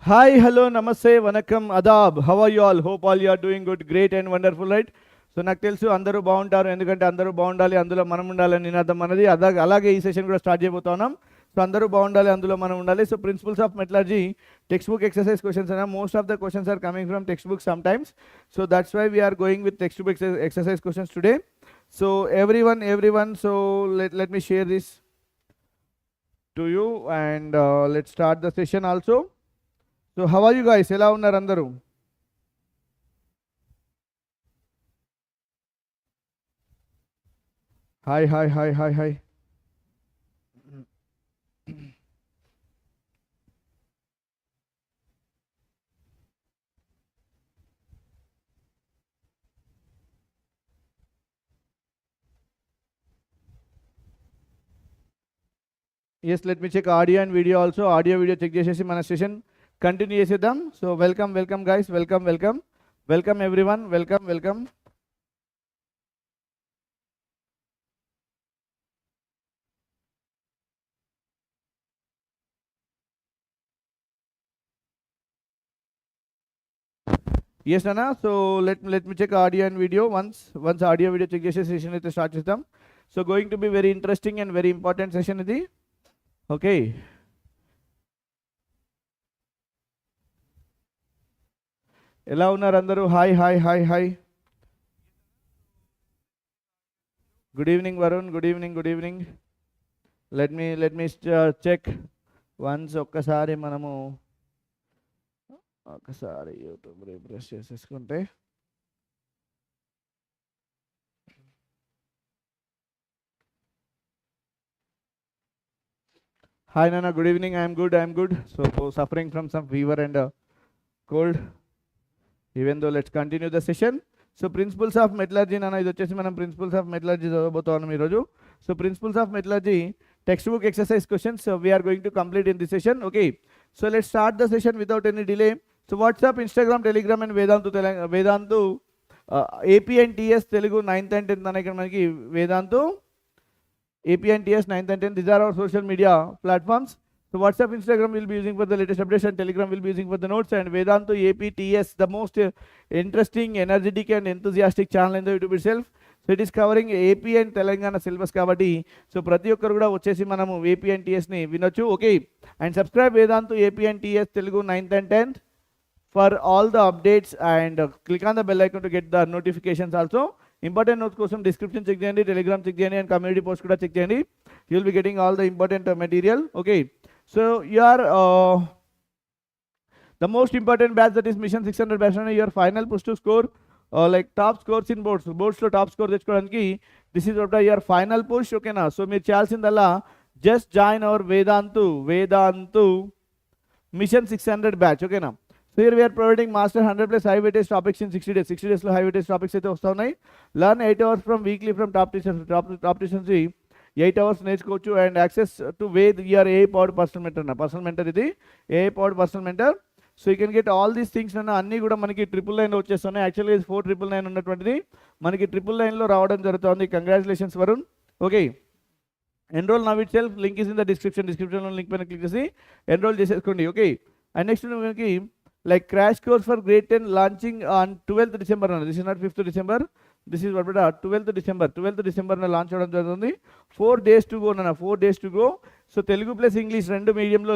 Hi, hello, namaste, vanakkam, adab. How are you all? Hope all you are doing good, great and wonderful, right? So నాకు తెలుసు అందరూ బాగుంటారు, ఎందుకంటే అందరూ బాగుండాలి, అందులో మనం ఉండాలని నినాదం మనది. అలాగే ఈ సెషన్ కూడా స్టార్ట్ చేయబోతున్నాం. సో అందరూ బాగుండాలి, అందులో మనం ఉండాలి. So principles of metallurgy textbook exercise questions అయినా most of the questions are coming from textbook sometimes. So that's why we're going with textbook exercise questions today. So everyone, so let me share this to you and let's start the session also. So how are you guys? ఎలా ఉన్నారు అందరూ? Hi. Yes, let me check audio and video also. Audio video check చేసేసి మన session continue చేసేద్దాం. So welcome guys, welcome everyone, welcome. Yes, Nana. So let me check audio and video. Once audio video check చేసే session అయితే start చేద్దాం. So going to be very interesting and very important session ఇది. Okay, ఎలా ఉన్నారు అందరూ? Hi. Good evening Varun, good evening. Let me check once. ఒక్కసారి YouTube refresh చేసేసుకుంటే. Hi Nana, good evening. I am good. So suffering from some fever and cold. Even though, let's continue the session. So principles of metallurgy, Nana, ఇది వచ్చేసి మనం principles of metallurgy చదవబోతున్నాం ఈరోజు. So principles of metallurgy textbook exercise questions we are going to complete in this session. Okay, so let's start the session without any delay. So WhatsApp, Instagram, Telegram and Vedantu AP and TS Telugu 9th and 10th అనే ఇక్కడ మనకి Vedantu AP and TS 9th and 10th, these are our social media platforms. So WhatsApp, Instagram will be using for the latest updates and Telegram will be using for the notes, and Vedantu AP TS, the most interesting, energetic and enthusiastic channel in the YouTube itself. So it is covering AP and Telangana syllabus kabatti. So ప్రతి ఒక్కరు కూడా వచ్చేసి మనము AP and TS ని వినొచ్చు. Okay, and subscribe Vedantu AP and TS Telugu 9th and 10th for all the updates and click on the bell icon to get the notifications also. Important notes కోసం description check చేయండి, Telegram check చేయండి and community post కూడా check చేయండి. You will be getting all the important material. Okay, so you are the most important batch, that is mission 600 batch. Your final push to score like top scores in బోర్డ్స్లో top score తెచ్చుకోవడానికి this is what your final push. ఓకేనా? So మీరు చేయాల్సిందల్లా just join our Vedantu mission 600 batch. ఓకేనా? So here we are providing master 100+ high weightage topics in 60 days. 60 days లో high weightage topics అయితే వస్తూ ఉన్నాయి. Learn 8 hours from weekly from top teachers. Top teachers 8 hours నేర్చుకోవచ్చు and access to with your AI powered personal mentor. ఇది AI powered personal mentor. So you can get all these things అన్నీ కూడా మనకి 999 వచ్చేస్తున్నాయి. యాక్చువల్గా 4999 ఉన్నటువంటిది మనకి 999లో రావడం జరుగుతుంది. Congratulations Varun. Okay, enrol now it self, link is in the డిస్క్రిప్షన్లో లింక్ పైన క్లిక్ చేసి ఎన్రోల్ చేసేసుకోండి. ఓకే, అండ్ నెక్స్ట్ మనకి like crash course for grade 10 launching on 12th December. This is not 5th December, this is what 12th December na launch avadam jarugutundi. 4 days to go nana, 4 days to go. So Telugu plus English rendu mediums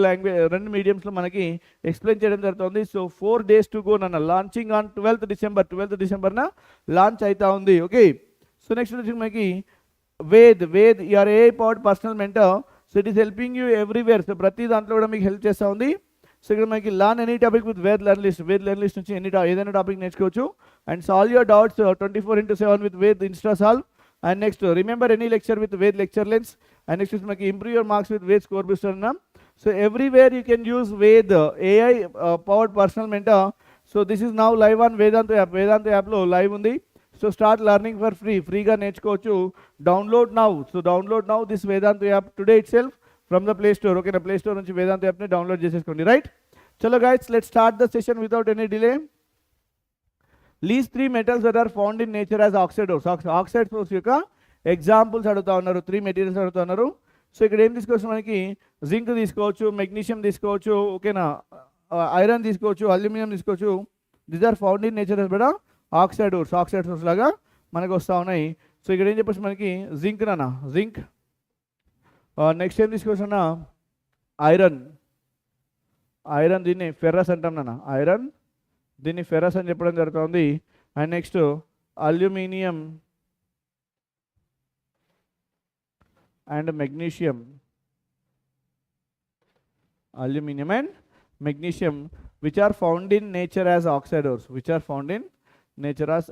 lo manaki explain cheyadam jarugutundi. So 4 days to go nana, launching on 12th December na launch aita undi. Okay, so next వచ్చి మనకి Ved your AI powered personal mentor. So it is helping you everywhere. So ప్రతి దాంట్లో కూడా మీకు help చేస్తూ ఉంది. So ఇక్కడ మనకి learn any topic with Ved learn list నుంచి ఏదైనా టాపిక్ నేర్చుకోవచ్చు and solve your doubts 24/7 with Ved insta solve. And next remember any lecture with Ved lecture lens. And next మనకి improve your marks with Ved ScoreBooster అన్నాం. So everywhere you can use Ved AI powered personal mentor. So this is now live on Vedantu యాప్లో live ఉంది. So start learning for ఫ్రీగా నేర్చుకోవచ్చు. Download now this Vedantu app today it self from the Play Store. Okay, na Play Store nunchi Vedantu app ni download cheseskondi, right? Chalo guys, let's start the session without any delay. List 3 metals that are found in nature as oxide ores. Oxide ores yokka examples aduguta unnaru, 3 materials aduguta unnaru. So ఇక్కడ ఏం తీసుకోవచ్చు, మనకి zinc తీసుకోవచ్చు, magnesium తీసుకోవచ్చు, ఓకేనా, iron తీసుకోవచ్చు, aluminium తీసుకోవచ్చు. These are found in nature బెడ ఆక్సైడ్ ఓర్స్ లాగా మనకు వస్తూ ఉన్నాయి. సో ఇక్కడ ఏం చెప్పచ్చు మనకి జింక్ నాన్న, జింక్. నెక్స్ట్ ఏం తీసుకోవచ్చు అన్న ఐరన్ దీన్ని ఫెర్రస్ అంటాం నాన్న, ఐరన్ దీన్ని ఫెర్రస్ అని చెప్పడం జరుగుతుంది. And next aluminium and magnesium, aluminum and magnesium, which are found in nature as oxide ores, which are found in nature as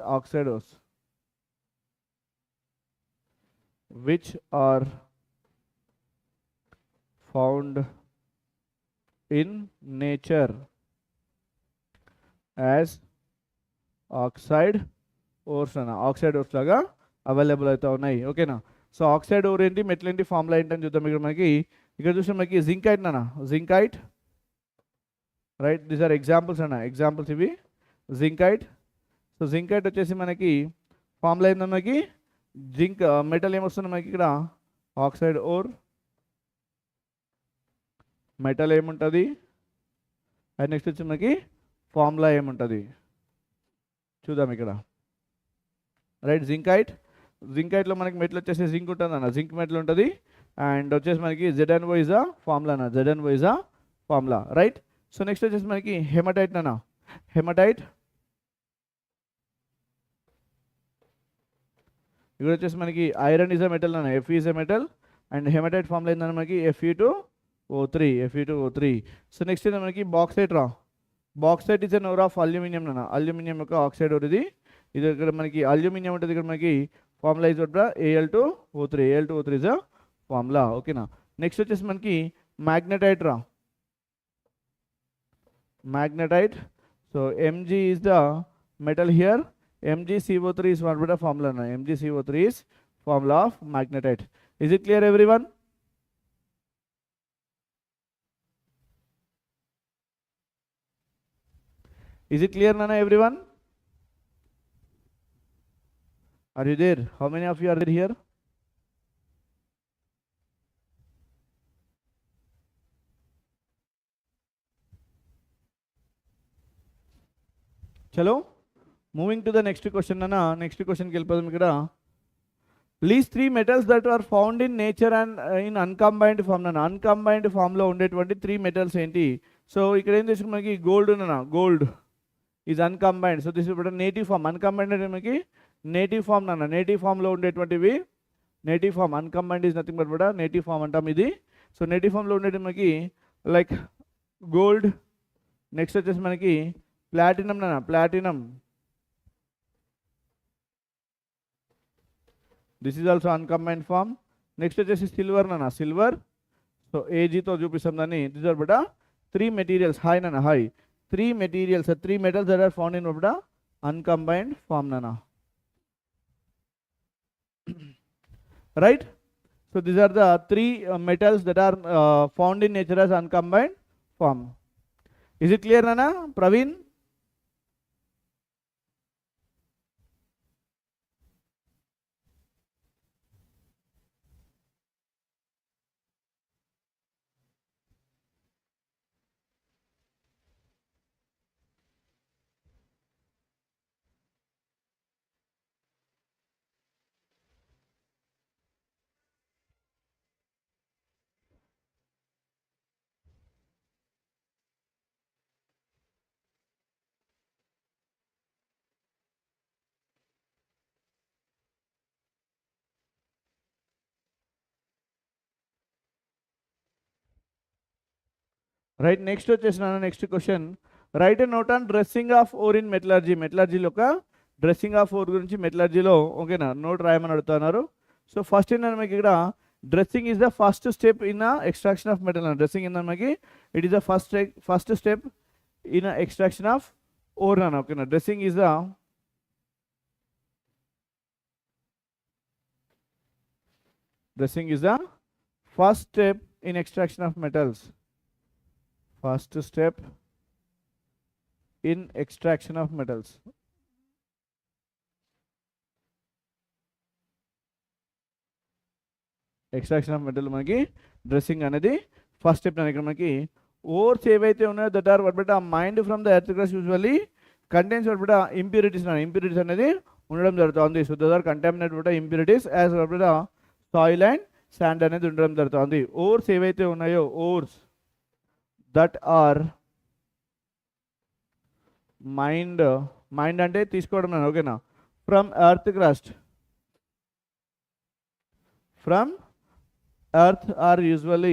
oxide ores అన్న, ఆక్సైడ్ ఓర్స్ లాగా అవైలబుల్ అవుతా ఉన్నాయి. ఓకేనా. సో ఆక్సైడ్ ఓర్ ఏంటి, metal ఏంటి, formula ఏంటని చూద్దాం. ఇక్కడ మనకి ఇక్కడ చూస్తే మనకి జింకైట్ అన్న, zincite right. These are examples అన్న, ఎగ్జాంపుల్స్ ఇవి జింకైట్. సో జింకైట్ వచ్చేసి మనకి ఫార్ములా ఏంటంటే మనకి జింక్ మెటల్ ఏమొస్తుంది మనకి ఇక్కడ ఆక్సైడ్ ఓర్, మెటల్ ఏముంటుంది, అండ్ నెక్స్ట్ వచ్చి మనకి ఫార్ములా ఏముంటుంది చూద్దాం ఇక్కడ. రైట్, జింకైట్లో మనకి మెటల్ వచ్చేసి జింక్ ఉంటుంది అన్న, జింక్ మెటల్ ఉంటుంది. అండ్ వచ్చేసి మనకి ZnO ఇస్ అ ఫార్ములా అన్న, ZnO is a formula. Right. So next వచ్చేసి మనకి హెమటైట్ అన్న, హెమటైట్ ఇక్కడ వచ్చేసి మనకి ఐరన్ ఇస్ అ మెటల్ అన్న, Fe is a metal. And haematite formula ఏంటన్న మనకి Fe2O3. సో నెక్స్ట్ ఏంటంటే మనకి bauxite bauxite is an ore of aluminium అన్న, అల్యూమినియం యొక్క ఆక్సైడ్ ఓర్ ఇది. ఇక్కడ మనకి అల్యూమినియం ఉంటుంది, ఇక్కడ మనకి formula is Al2O3 is a formula. ఓకేనా. నెక్స్ట్ వచ్చేసి మనకి magnetite magnetite. So Mg is the metal here, MgCO3 is one bit of formula na, MgCO3 is formula of magnetite. Is it clear everyone? Is it clear nana everyone? Are you there? How many of you are there here? Chalo, moving to the next question nana. Next question ki velipodam ikkada. List 3 metals that are found in nature and in uncombined form nana. Uncombined form lo ఉండేటువంటి 3 metals ఏంటి? So ఇక్కడ ఏం చేస్తాం మనకి gold నన్న, gold is uncombined. So this is a native form. Uncombined అంటే మనకి native form నన్న, నేటివ్ ఫామ్లో ఉండేటువంటివి native form. Uncombined is nothing but కూడా నేటివ్ ఫామ్ అంటాం ఇది. సో నేటివ్ ఫామ్లో ఉండేది మనకి లైక్ గోల్డ్. నెక్స్ట్ వచ్చేసి మనకి ప్లాటినం నన్న, platinum. This is also uncombined form. Next వచ్చేసి సిల్వర్ నన్న, సిల్వర్. సో ఏజీతో చూపిస్తాం దాన్ని. This are but 3 materials. Hi నన్న, hi. 3 materials, 3 metals that are found in the uncombined form nana. Right. So these are the 3 metals that are found in nature as uncombined form. Is it clear nana? Praveen? Right. Next వచ్చేసిన next question. Right a note on dressing of ore in metallurgy. మెటలర్జీలో ఒక dressing of or గురించి మెటలర్జీలో ఓకేనా note రాయమని అడుగుతున్నారు. So first ఏంటంటే మనకి ఇక్కడ dressing is the first step in extraction of metal. Dressing ఏంటంటే మనకి it is the first step in extraction of ore అన్న. ఓకేనా. Dressing is the first step in extraction of metals. First step in extraction of metals. Extraction of metal మనకి dressing అనేది first step. ఇక్కడ మనకి ores ఏవైతే ఉన్నాయో that are what better mined from the earth crust usually contains what better impurities impurities అనేది ఉండడం జరుగుతుంది. So that are contaminate better impurities as what better soil and sand అనేది ఉండడం జరుగుతుంది. ఓర్స్ ఏవైతే ఉన్నాయో ఓర్స్ దట్ ఆర్ మైండ్ అంటే తీసుకోవడం ఓకేనా from earth crust from earth are usually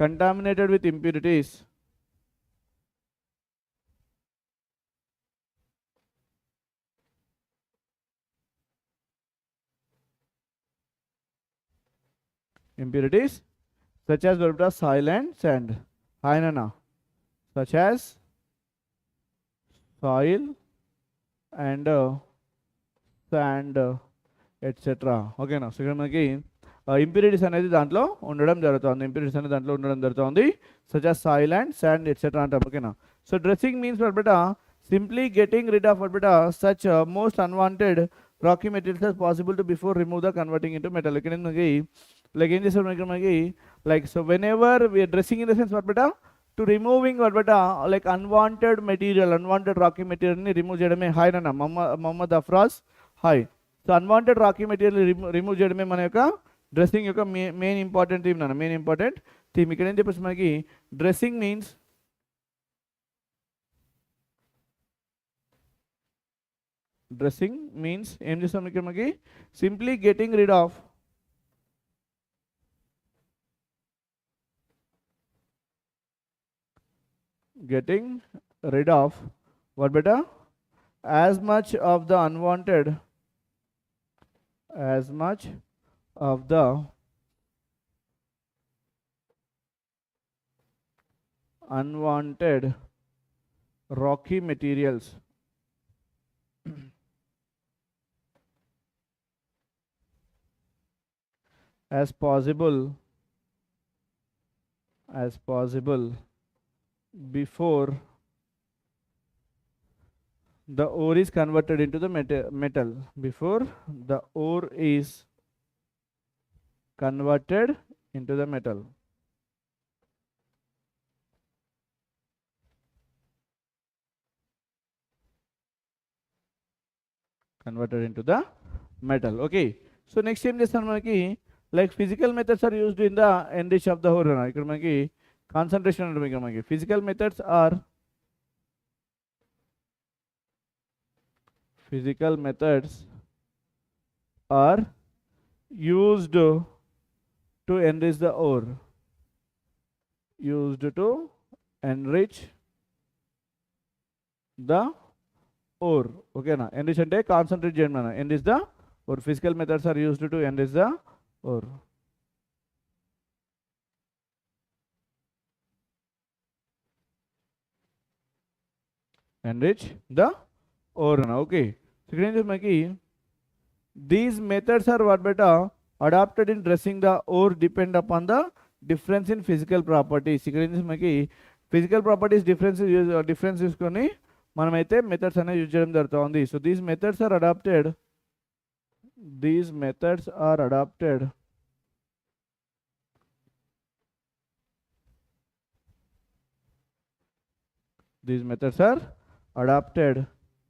contaminated with impurities such as soil and sand. Hi Nana. Such as soil and sand etc. Okay na. So ఇక్కడ మనకి ఇంప్యూరిటీస్ అనేది దాంట్లో ఉండడం జరుగుతుంది. such as soil and sand etc. అంటాం. ఓకేనా. So dressing means what beta simply getting rid of what beta such most unwanted rocky materials as possible to before remove the converting into metal. ఇక్కడ మనకి like ఏం చేస్తారు మనకి like so whenever we are dressing in the sense what beta to removing what beta like unwanted rocky material ni remove cheyadame. Hi nana Muhammad Afraz. Hi. So unwanted rocky material remove cheyadame మన యొక్క dressing యొక్క main important theme నన్న ఇక్కడ ఏం చెప్పేసి మనకి dressing means ఏం చేస్తాం ఇక్కడ మనకి simply getting rid of what beta as much of the unwanted rocky materials as possible before the ore is converted into the metal. Before the ore is converted into the metal. Okay. So next time చేస్తాను మనకి like physical methods are used in the enrich of the ore. ఇక్కడ మనకి concentration అంటే ఇక్కడ మనకి physical methods are used to enrich the ore. Okay na. Enrich ante concentrate cheyandi mana. Enrich the ore. Physical methods are used to enrich the ore. Enrich the ore. Okay. So these methods are what beta adapted in dressing the ore depend upon the difference in physical properties. Physical properties difference తీసుకొని మనమైతే methods అనేవి use చేయడం జరుగుతుంది. So these methods are adapted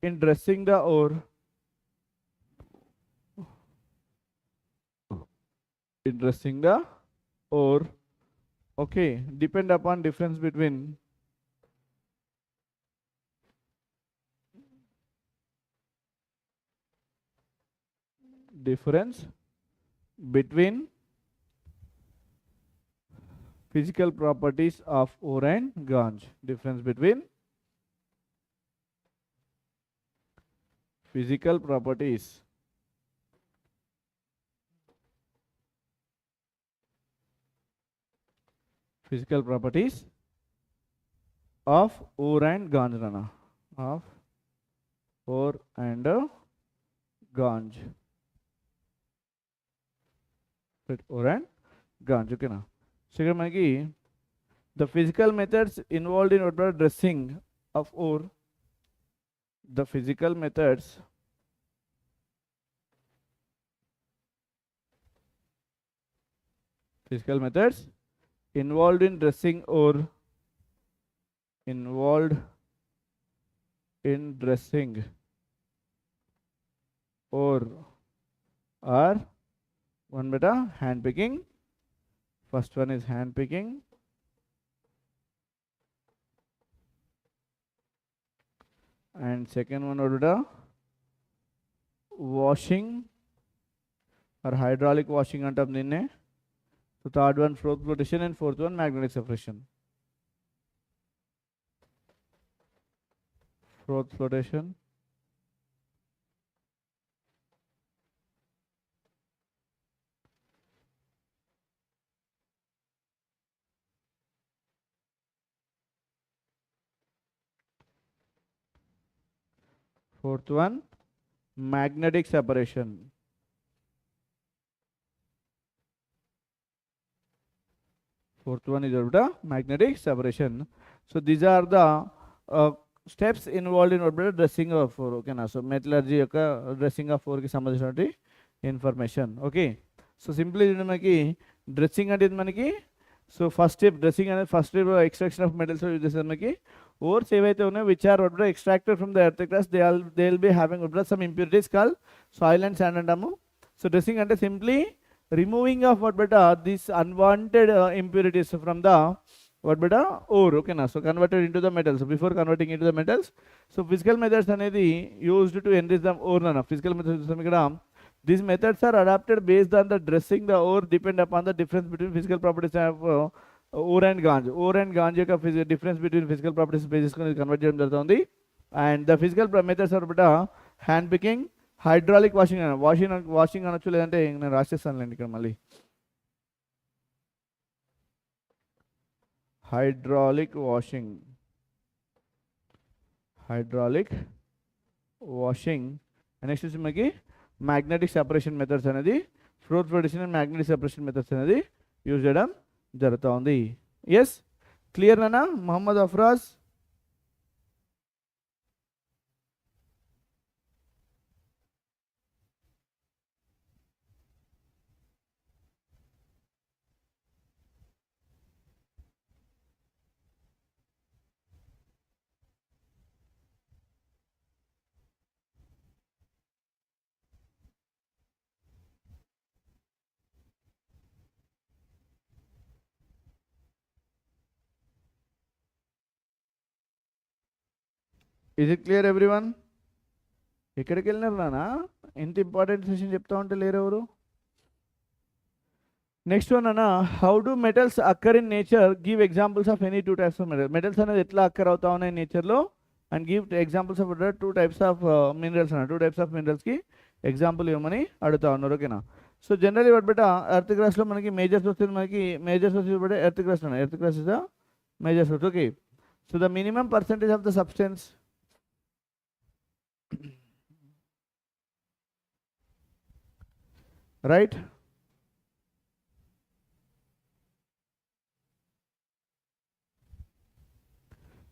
in dressing the ore okay, depend upon difference between physical properties of ore and ganj. Difference between physical properties of ore and ganj. Of ore and ganj. Ore and ganj. Okay na. So here magi the physical methods involved in dressing of ore. The physical methods physical methods involved in dressing ore, involved in dressing ore are one beta hand picking. First one is hand picking, and second one beta washing or hydraulic washing antam dinne. So third one froth flotation, and fourth one magnetic separation. Froth flotation, fourth one magnetic separation. Fourth one is magnetic separation. So these are the steps involved in dressing of ore. Okay na, so metallurgy dressing of ore ki sambandhinచిన information. Okay, so simply manaki dressing ante manaki, so first step dressing and first step extraction of metals use manaki ores evaithe unnayo which are extracted from the earth crust, they'll be having some impurities called soil and sand antamu. So dressing ante simply removing of these unwanted impurities from the ore. Okay na, so converted into the metals. So before converting into the metals, so physical methods anedi used to enrich the ore na. Physical methods these methods are adapted based on the dressing the ore, depend upon the difference between physical properties of ore and ganj. Ore and ganj యొక్క difference between physical properties basis convert చేయడం జరుగుతుంది. And the physical methods are hand picking, hydraulic washing అనొచ్చు, లేదంటే నేను రాసేస్తానులేండి ఇక్కడ మళ్ళీ. hydraulic washing and next వచ్చి మనకి magnetic separation methods అనేది froth flotation and magnetic separation methods అనేది యూజ్ చేయడం జరుగుతుంది. ఎస్ క్లియర్ నానా Mohammed అఫ్రాజ్? Is it clear everyone? ఎక్కడికి వెళ్ళినారు నానా? ఇంత ఇంపార్టెంట్ సెషన్ చెప్తా ఉంటే లేరు ఎవరు? నెక్స్ట్ వన్ అన్న, how do metals అక్కర్ in nature, give examples of any two types of metals. Metals అనేది ఎట్లా అక్కర్ అవుతా ఉన్నాయి నేచర్లో, and give examples of two types of minerals అన్న. టూ టైప్స్ ఆఫ్ మినరల్స్కి ఎగ్జాంపుల్ ఇవ్వమని అడుగుతా ఉన్నారు. ఓకేనా? సో జనరల్లీ వాట్ బెట ఎర్త్ క్రస్ట్లో మనకి మేజర్స్ వస్తుంది, మనకి మేజర్స్ వచ్చి బట్ ఎర్త్ క్రస్ట్ అన్న. Earth crust is the major source. Okay, so the minimum percentage of the substance right?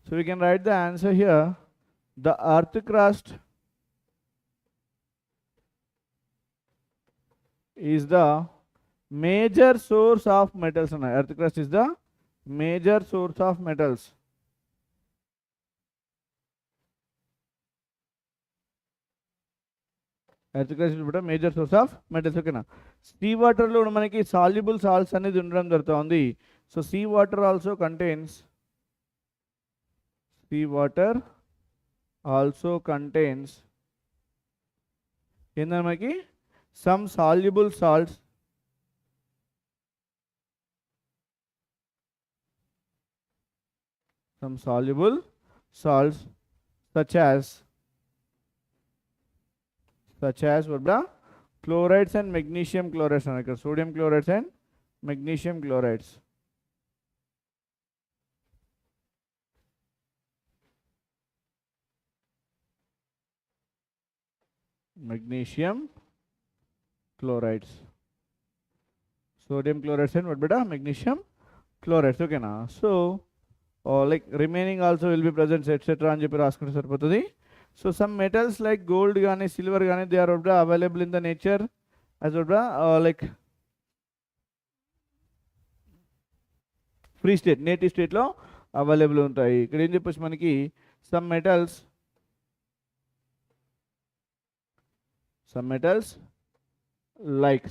So we can write the answer here. The earth crust is the major source of metals. Earth crust is the major source of metals. Earth crust is major source of metals. ఓకేనా? Sea వాటర్లో మనకి soluble salts అనేది ఉండడం జరుగుతుంది. So sea water also contains ఏంటంటే మనకి some soluble salts, such as what the chlorides and magnesium chlorides, sodium chlorides and magnesium chlorides. Magnesium chlorides, sodium chlorides and what beta magnesium chlorides. Okay na? So like remaining also will be present etc అని చెప్పి రాసుకుంటే సరిపోతుంది. So some metals like gold gaani, silver gaani, they are available in the nature as like free state native స్టేట్లో available ఉంటాయి. ఇక్కడ ఏం చెప్పొచ్చు మనకి some metals like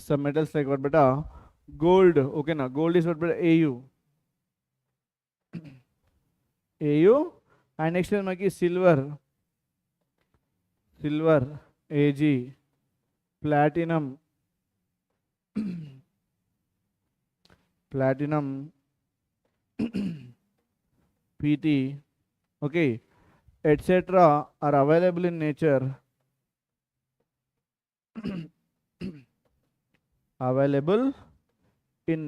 what beta gold, okay na, gold is what beta au and next is maki silver ag, platinum pt, okay, etc. are available in nature available in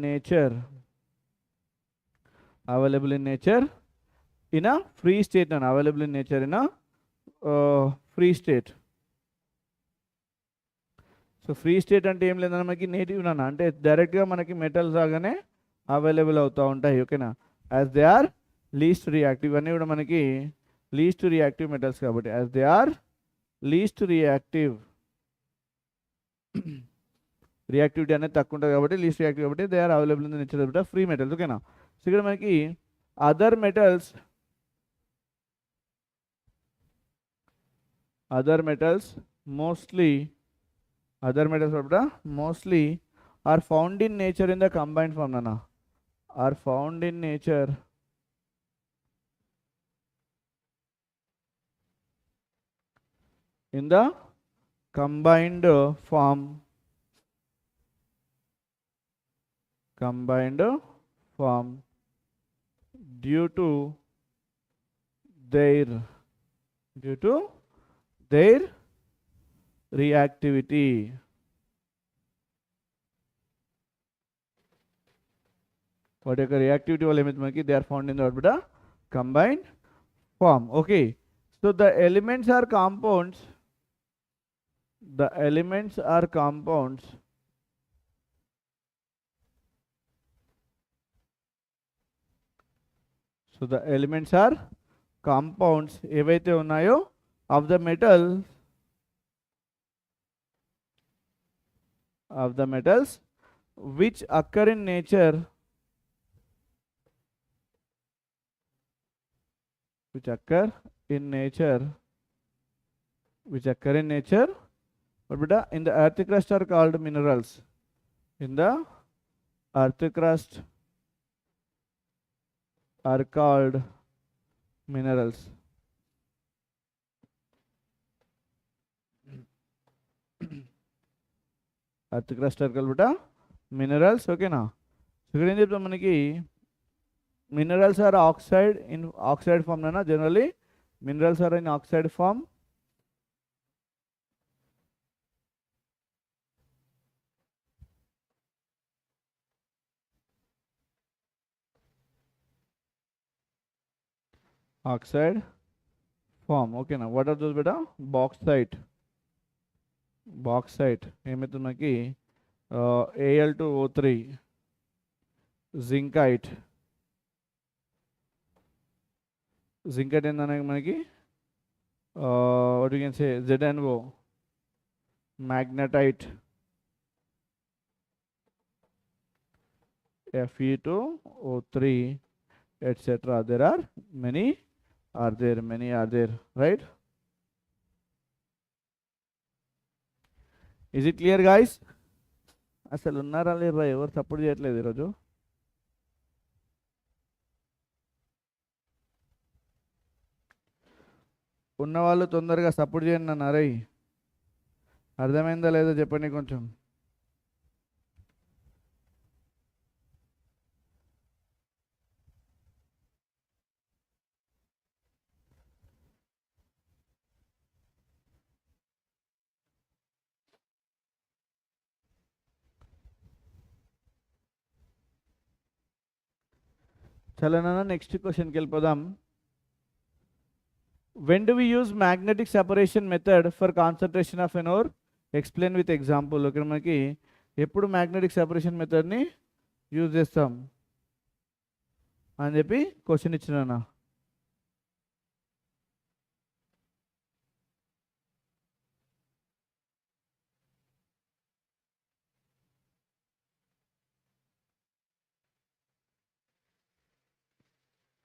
nature in a free state and available in nature in a free state. So free state అంటే ఏం లేదన్నా మనకి native నాన్న, అంటే డైరెక్ట్గా మనకి metals రాగానే available అవుతూ ఉంటాయి, ఓకేనా. As they are least reactive, అన్నీ కూడా మనకి లీస్ట్ రియాక్టివ్ మెటల్స్ కాబట్టి as they are least reactive, reactivity అనేది తక్కువ ఉంటుంది కాబట్టి లీస్ట్ రియాక్టివ్ కాబట్టి they are available in the nature of free metals, ఓకేనా. సో ఇక్కడ మనకి other metals mostly are found in nature in the combined form, nana, are found in nature in the combined form due to their reactivity. What is the reactivity wala emith manaki they are found in the orbita combined form, okay. So the elements are compounds ఏవైతే ఉన్నాయో of the metals which occur in nature but beta in the earth crust are called minerals, in the earth crust are called minerals. earth crust are called beta minerals, okay na. So ఇక్కడ ఏం చెప్తాం మనకి minerals are oxide form na, generally minerals are in oxide form, okay na. What are those beta? bauxite ఏమైతుంది మనకి Al2O3, zincite ఏందనగా మనకి what you can say ZnO, magnetite, Fe2O3, etc. there are many are there, right? Is it clear guys? అసలు ఉన్నారా లేరా, ఎవరు support చేయట్లేదు ఈరోజు. ఉన్నవాళ్ళు తొందరగా సపోర్ట్ చేయండి అన్న. అరే అర్థమైందా లేదో చెప్పండి కొంచెం. చలో నాన్న నెక్స్ట్ క్వశ్చన్కి వెళ్ళిపోదాం. When do we use magnetic separation method for concentration of an ore? Explain with example. ఇక్కడ మనకి ఎప్పుడు మ్యాగ్నెటిక్ సెపరేషన్ మెథడ్ని యూజ్ చేస్తాం అని చెప్పి క్వశ్చన్ ఇచ్చినా.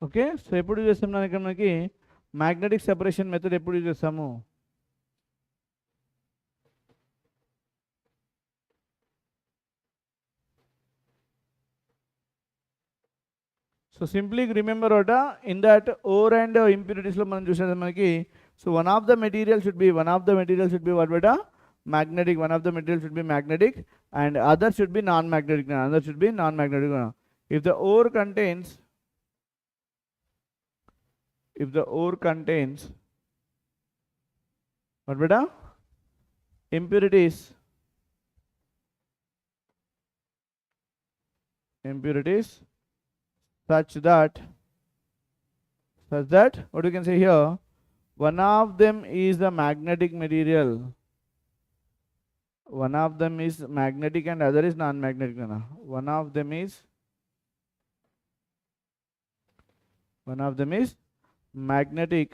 ఓకే. సో ఎప్పుడు యూజ్ చేస్తాం ఇక్కడ మనకి మ్యాగ్నెటిక్ సెపరేషన్ మెథడ్ ఎప్పుడు యూజ్ చేస్తాము? సో సింప్లీ రిమెంబర్ ఒకట ఇన్ దట్ ఓర్ అండ్ ఇంప్యూరిటీస్లో మనం చూసేది మనకి so one of the material should be what beta magnetic, one of the material should be magnetic and other should be non-magnetic, if the ore contains what beta impurities such that what you can say here, one of them is the magnetic material, one of them is magnetic and other is non-magnetic. One of them is magnetic,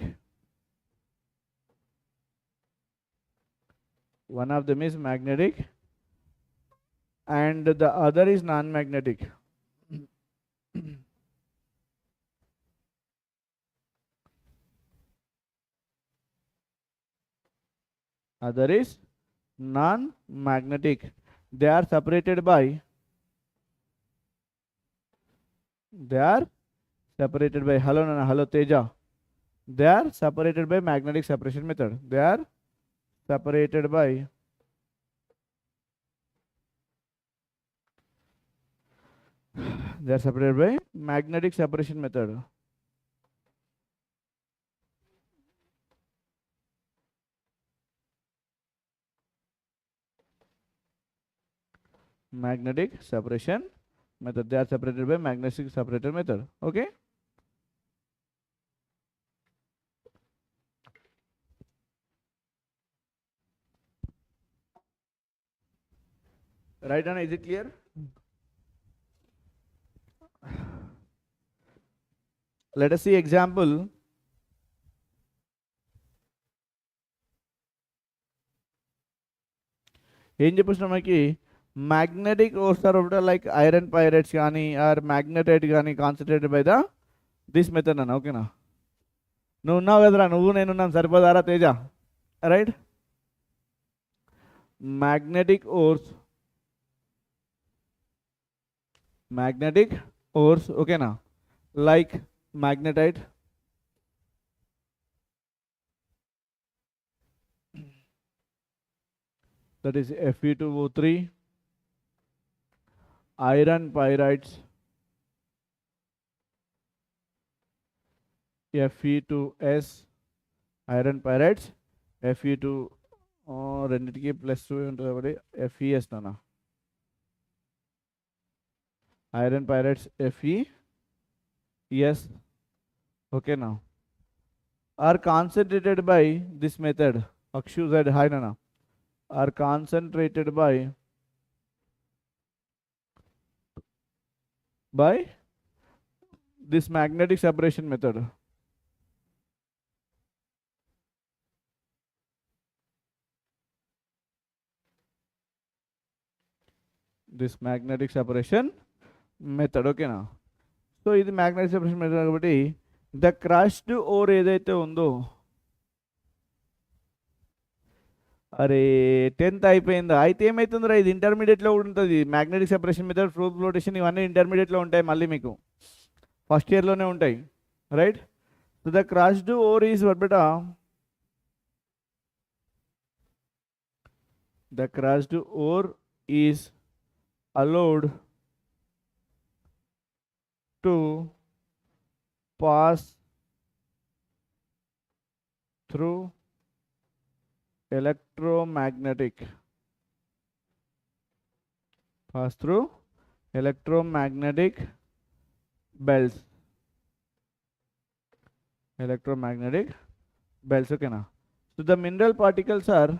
and the other is non-magnetic. Other is non-magnetic. They are separated by hello Teja. They are separated by magnetic separation method. They are separated by magnetic separation method. Magnetic separation method. They are separated by magnetic separator method. Okay. Right, Anna, is it clear? Let us see example. ఏం చెప్పొచ్చిన మనకి magnetic ores are like iron pyrites కానీ are magnetite కానీ concentrated by the this method అన్న. ఓకేనా? నువ్వు ఉన్నావు కదరా, నువ్వు నేనున్నాను, సరిపోదారా తేజ? రైట్. magnetic ores ఓకేనా, like magnetite, that is Fe2O3, iron pyrites, Fe2S, iron pyrites, Fe2 రెండింటికి +2 ఉంటుంది కాబట్టి FeS నాన్న, iron pyrites FeS. ఓకేనా? are concentrated by this method. Akshu said hi nana. Are concentrated by this magnetic separation method. This magnetic separation method. Okay na? So ఇది magnetic separation method కాబట్టి the crushed ore ఏదైతే ఉందో, అరే 10th అయిపోయిందా? అయితే ఏమవుతుందిరా, ఇది ఇంటర్మీడియట్లో ఉంటుంది. మ్యాగ్నెటిక్ సెపరేషన్ మెథడ్, ఫ్లోటేషన్ ఇవన్నీ ఇంటర్మీడియట్లో ఉంటాయి, మళ్ళీ మీకు ఫస్ట్ ఇయర్లోనే ఉంటాయి. Right. So the crushed or is what beta, the crushed or is allowed to pass through electromagnetic belts. Okay na? So the mineral particles are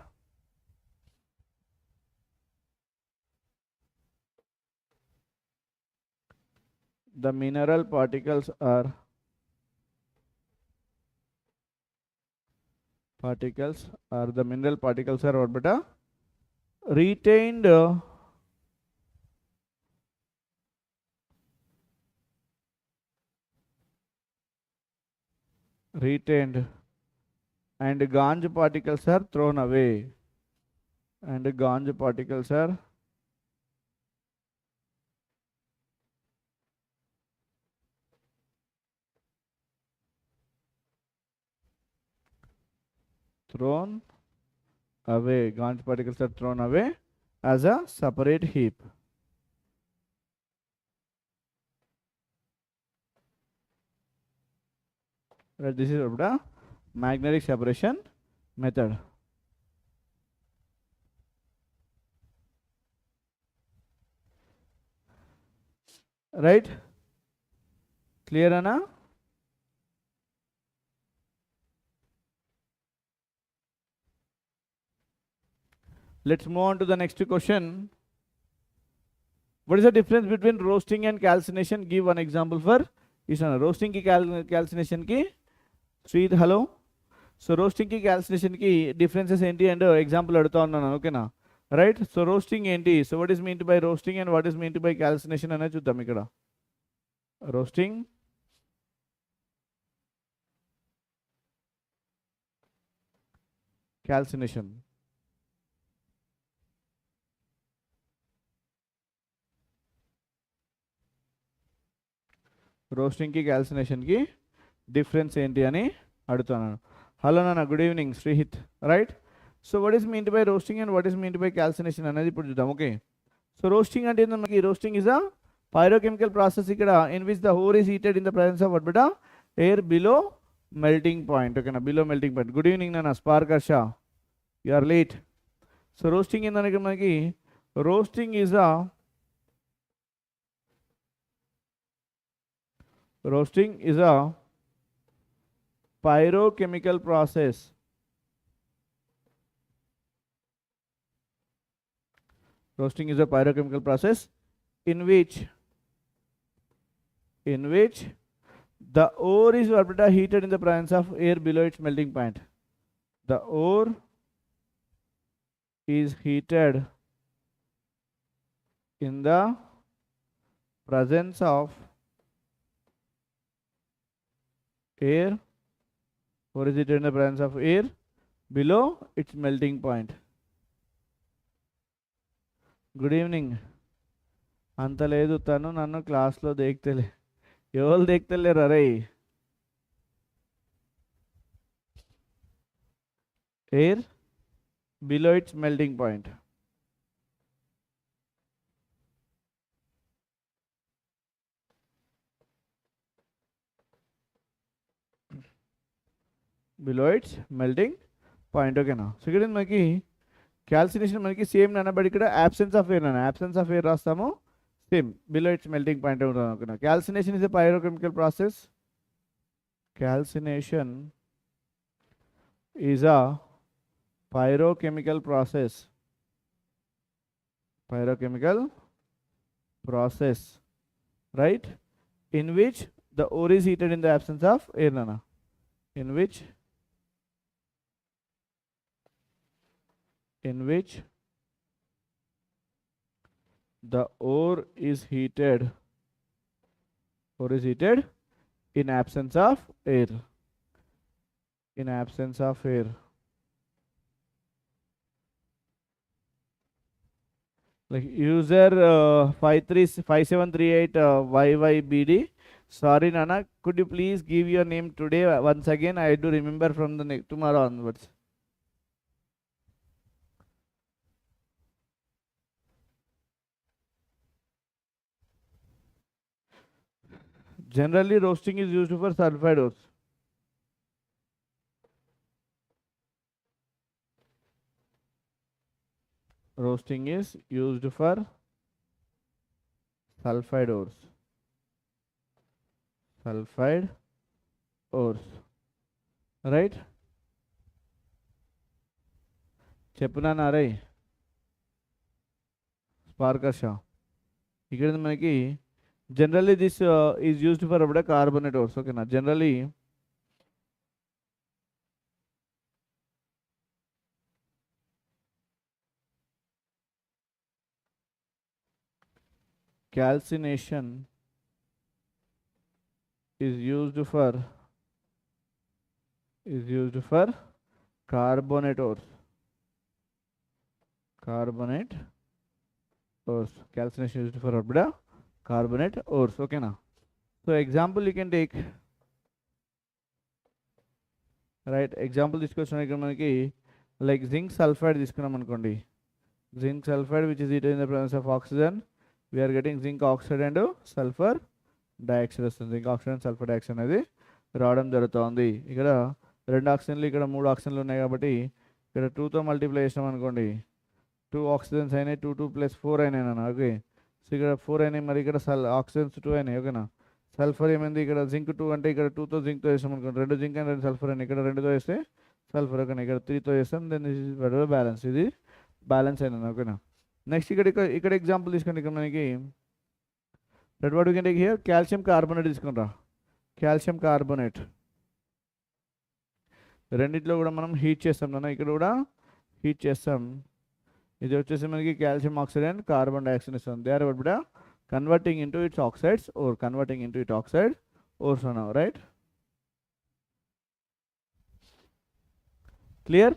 the mineral particles are what beta retained retained and ganj particles are thrown away, and ganj particles are thrown away, ganj particles are thrown away as a separate heap. Right, this is the magnetic separation method. Right? Clear, Anna? Let's move on to the next question. What is the difference between roasting and calcination? Give one example for this one. Roasting ki calcination ki. Sweet, hello. So roasting ki calcination ki differences enti and example adutha unnanu, okay na? Right? So roasting enti. So what is meant by roasting and what is meant by calcination ane chuddam ikkada. Roasting, calcination. Roasting కి calcination కి difference ఏంటి అని అడుగుతున్నాను. Hello నాన్న, good evening Srihit. Right? So what is meant by roasting and what is meant by calcination అనేది ఇప్పుడు చూద్దాం. Okay, so roasting అంటే మనకి roasting is a pyrochemical process ఇక్కడ in which the ore is heated in the presence of what air below melting point. ఓకేనా, below melting point. Good evening నాన్న, spark Harsha, you are late. So roasting ఏంటంటే మనకి roasting is a roasting is a pyrochemical process. Roasting is a pyrochemical process in which the ore is heated in the presence of air below its melting point. The ore is heated in the presence of air, or is it in the presence of air below its melting point. Good evening. అంత లేదు, తను నన్ను క్లాస్లో దేక్తలే. ఎవరు దేక్తలేరు అరే? Air below it's melting point. Below it's melting point. ఓకేనా? So ఇక్కడ మనకి క్యాల్సినేషన్ మనకి సేమ్ నాన్న, బట్ ఇక్కడ absence ఆఫ్ ఎయిర్ నాన్న, absence ఆఫ్ ఎయిర్ రాస్తాము. Same below it's melting point ఉంటుంది. ఓకేనా? Calcination is a pyrochemical process. Calcination is a pyrochemical process. Pyrochemical process, right? In which the ore is heated in the absence of air, nana. In which the ore is heated in absence of air. In absence of air. Like user 5738 YYBD. Sorry Nana, could you please give your name today once again? I do remember from the tomorrow onwards. Generally roasting is used for sulfide ores. Roasting is used for sulfide ores. Sulfide ores, right? చెప్పునా నారై స్పార్కర్ష. ఇక్కడ మనకి generally this is used for carbonate ores. Okay na, generally calcination is used for is used for carbonate ores. Carbonate ores. Calcination used for what? Carbonate ores. Okay now. So example you can take. Right, example తీసుకొచ్చిన మనకి like zinc sulfide తీసుకున్నాం అనుకోండి. Zinc sulfide which is eaten in the presence of oxygen, we are getting zinc oxide and sulfur dioxide వస్తుంది. zinc oxide and sulfur dioxide అనేది రావడం జరుగుతుంది. ఇక్కడ రెండు ఆక్సిజన్లు ఇక్కడ మూడు ఆక్సిజన్లు ఉన్నాయి కాబట్టి ఇక్కడ 2తో మల్టిప్లై చేసినాం అనుకోండి, 2 ఆక్సిజన్స్ అయినాయి, 2 + 4 అయినాయి నాన్న. ఓకే, సో ఇక్కడ 4 అయినాయి, మరి ఇక్కడ ఆక్సిజన్స్ 2 అయినాయి. ఓకేనా, సల్ఫర్ ఏమైంది, ఇక్కడ జింక్ 2 అంటే ఇక్కడ 2తో జింక్తో వేసాం అనుకోండి, 2 జింక్ అండ్ 2 సల్ఫర్ అని, ఇక్కడ 2తో వేస్తే సల్ఫర్. ఓకేనా, ఇక్కడ 3తో వేస్తాం, దెన్ దిస్ ఇస్ బ్యాలెన్స్. ఇది బ్యాలెన్స్ అయినా. ఓకేనా, నెక్స్ట్ ఇక్కడ ఎగ్జాంపుల్ తీసుకోండి. ఇక్కడ మనకి red what you can take here, calcium carbonate తీసుకుంటా. కాల్షియం కార్బోనేట్ రెండిట్లో కూడా మనం హీట్ చేస్తాం నాన్న, ఇక్కడ కూడా హీట్ చేస్తాం. ఇది వచ్చేసి మనకి calcium oxide and carbon dioxide ఇస్తుంది. They are what better converting into its oxides or converting into its oxide ores now, right? Clear?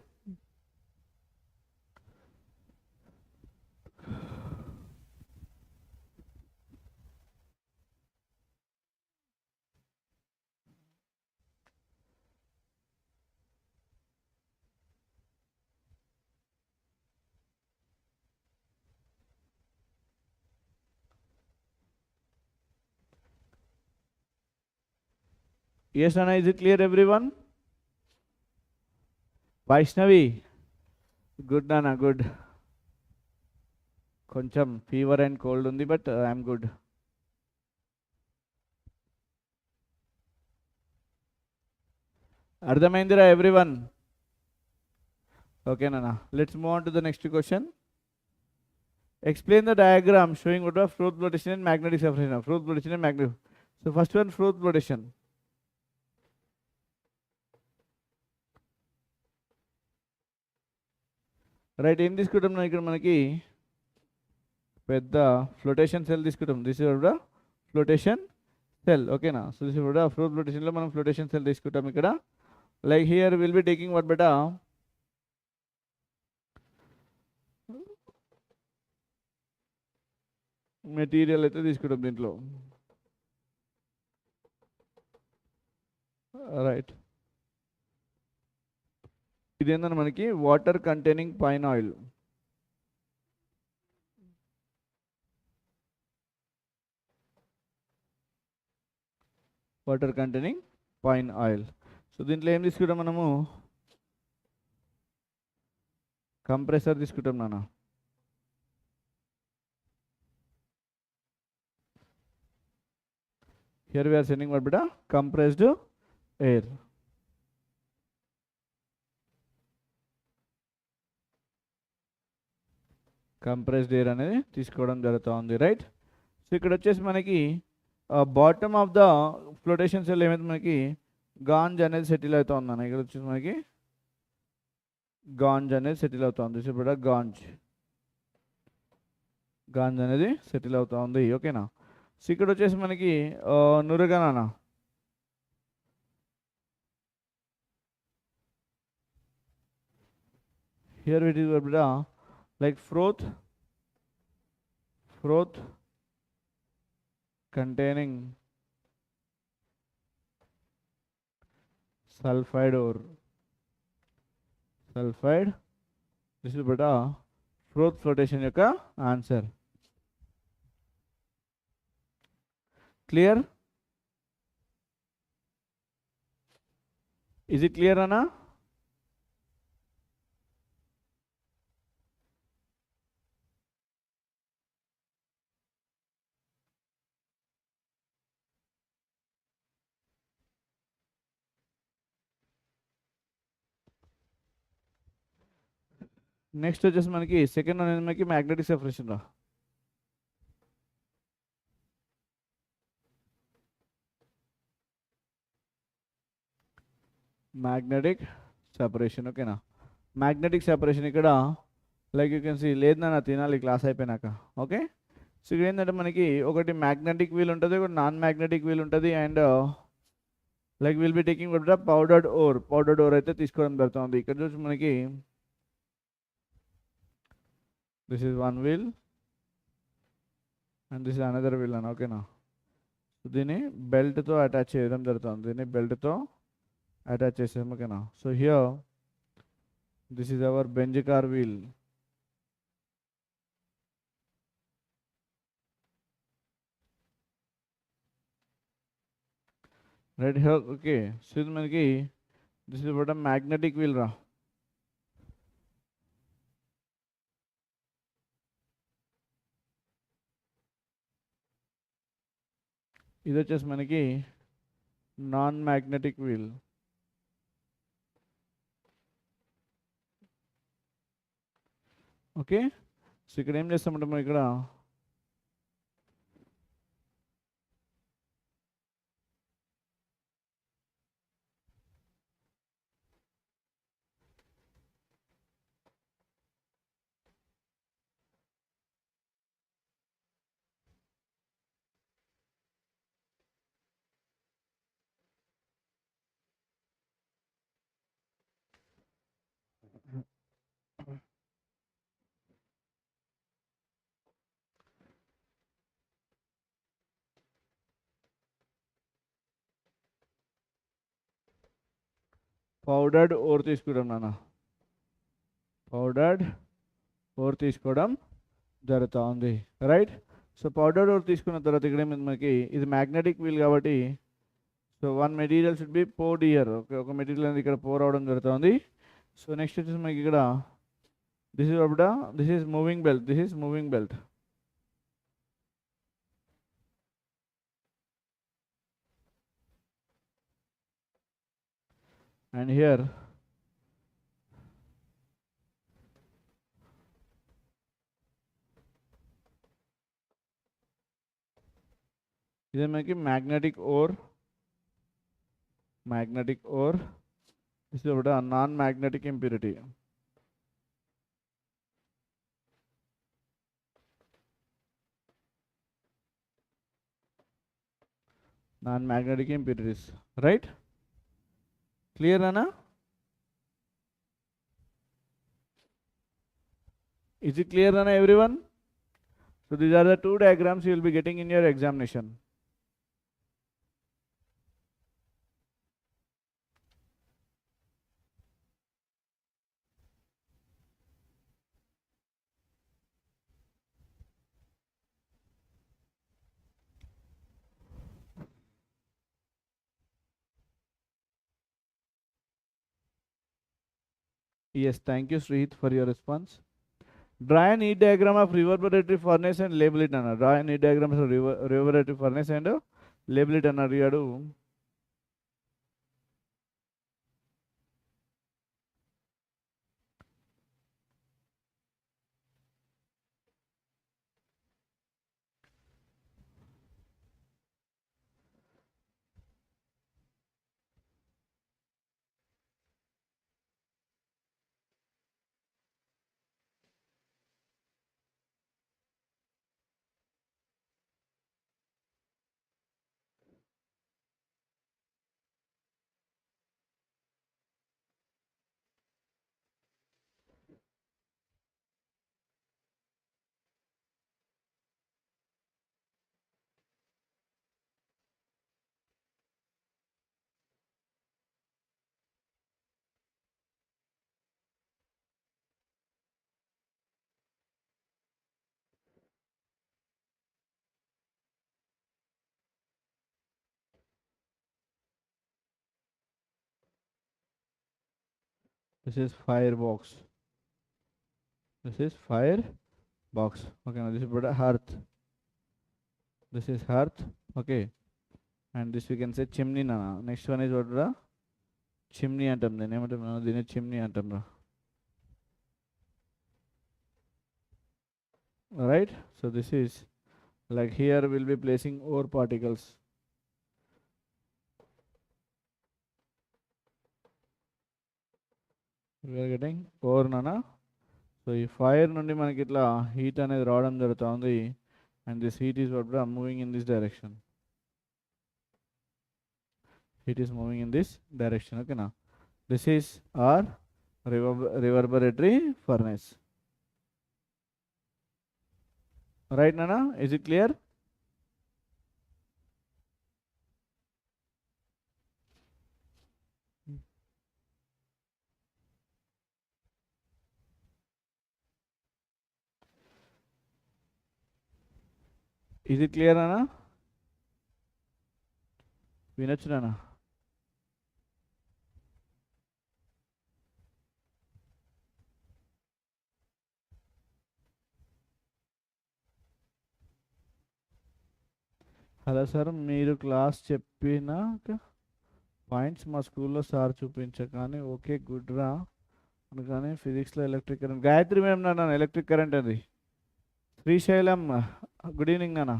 Yes, Nana, is it clear everyone? Vaishnavi, good Nana, good. కొంచెం fever and cold ఉంది, but I'm good. అర్థమైందిరా everyone? Okay నాన్న, let's move on to the next question. Explain the diagram showing what are fluid flotation and magnetic separation. Fluid flotation and magnetic. So first one, fluid flotation. Right, ఏం తీసుకుంటాం ఇక్కడ మనకి పెద్ద flotation cell తీసుకుంటాం. This is కూడా flotation cell. ఓకేనా, so this కూడా fluid ఫ్లోటేషన్లో మనం ఫ్లోటేషన్ సెల్ తీసుకుంటాం. ఇక్కడ like here will be taking what beta material అయితే తీసుకుంటాం దీంట్లో. రైట్, ఇదేంటంటే మనకి water containing pine oil. Water containing pine oil. So దీంట్లో ఏం తీసుకుంటాం మనము, కంప్రెసర్ తీసుకుంటాం నాన్న. Here we are sending what beta compressed air. Compressed air అనేది తీసుకోవడం జరుగుతుంది. రైట్, సో ఇక్కడ వచ్చేసి మనకి bottom of the flotation cell ఏమైతే మనకి గాంజ్ అనేది సెటిల్ అవుతుంది అన్న. ఇక్కడ వచ్చేసి మనకి గాంజ్ అనేది సెటిల్ అవుతుంది. ఇప్పుడు గాంజ్ అనేది సెటిల్ అవుతుంది. ఓకేనా, సో ఇక్కడ వచ్చేసి మనకి నురగనానా, here it is better like froth containing sulfide ore. This is beta froth flotation యొక్క answer. Clear? is it clear అన్నా? నెక్స్ట్ వచ్చేసి మనకి సెకండ్ అనేది మనకి మ్యాగ్నెటిక్ సెపరేషన్ రా. Magnetic separation. ఓకేనా, మ్యాగ్నెటిక్ సెపరేషన్ ఇక్కడ లైక్ యూ కెన్ సీ, లేదు నా తినాలి క్లాస్ అయిపోయినాక. ఓకే, సో ఇక్కడ ఏంటంటే మనకి ఒకటి మ్యాగ్నెటిక్ వీల్ ఉంటుంది, ఒకటి నాన్ మ్యాగ్నెటిక్ వీల్ ఉంటుంది, and like will be taking what the powdered ore అయితే తీసుకోవడం జరుగుతుంది. ఇక్కడ చూసి మనకి this is one wheel and this is another wheel అని ఓకేనా. దీన్ని బెల్ట్తో అటాచ్ చేయడం జరుగుతుంది, దీన్ని బెల్ట్తో అటాచ్ చేసాం ఓకేనా. So here this is our Benz car wheel. Right here okay. So ఇది మనకి this is what magnetic wheel రా. ఇది వచ్చేసి మనకి non magnetic wheel. Okay. So ఇక్కడ ఏం చేస్తామంటే మనం ఇక్కడ పౌడర్డ్ ఓర్ తీసుకోవడం నాన్న, పౌడర్డ్ ఓర్ తీసుకోవడం జరుగుతుంది రైట్. సో పౌడర్డ్ ఓర్ తీసుకున్న తర్వాత ఇక్కడ ఏమైంది మనకి ఇది మ్యాగ్నెటిక్ వీల్ కాబట్టి so one material should be poured here. Okay, ఒక మెటీరియల్ అనేది ఇక్కడ పోర్ అవడం జరుగుతుంది. సో నెక్స్ట్ వచ్చేసి మనకి ఇక్కడ దిస్ ఇస్ అప్పుడు this is moving belt, this is moving belt. And here ఇది మనకి మ్యాగ్నెటిక్ ఓర్, దిస్ ఇస్ ఒకటి non magnetic impurity. Non magnetic impurities right. Clear అనా? Is it clear Anna everyone? So these are the two diagrams you will be getting in your examination. Yes, thank you Srihit for your response. Draw a neat diagram of reverberatory furnace and label it Anna. Draw a neat diagram of reverberatory furnace and label it Anna. Riyadu. This is firebox. This is firebox. Okay, now this is what hearth. This is hearth. Okay, and this we can say chimney. Nana. Next one is what the chimney atom. The name of the chimney atom. Alright, so this is like here we'll be placing ore particles. We are getting ore nana. So if fire nundi manaki itla heat anedi raavadam jarugutundi and this heat is what moving in this direction. Heat is moving in this direction. Okay, now this is our reverberatory furnace. Right, Nana? Is it clear? Is it clear, Nana? వినొచ్చు నాన్న. Hello sir, మీరు class చెప్పినాక points మా స్కూల్లో sir చూపించగానే okay good రా అందుకని ఫిజిక్స్లో electric current. Gayatri madam నాన్న ఎలక్ట్రిక్ కరెంట్ అది. శ్రీశైలం గుడ్ ఈవినింగ్ నాన్న.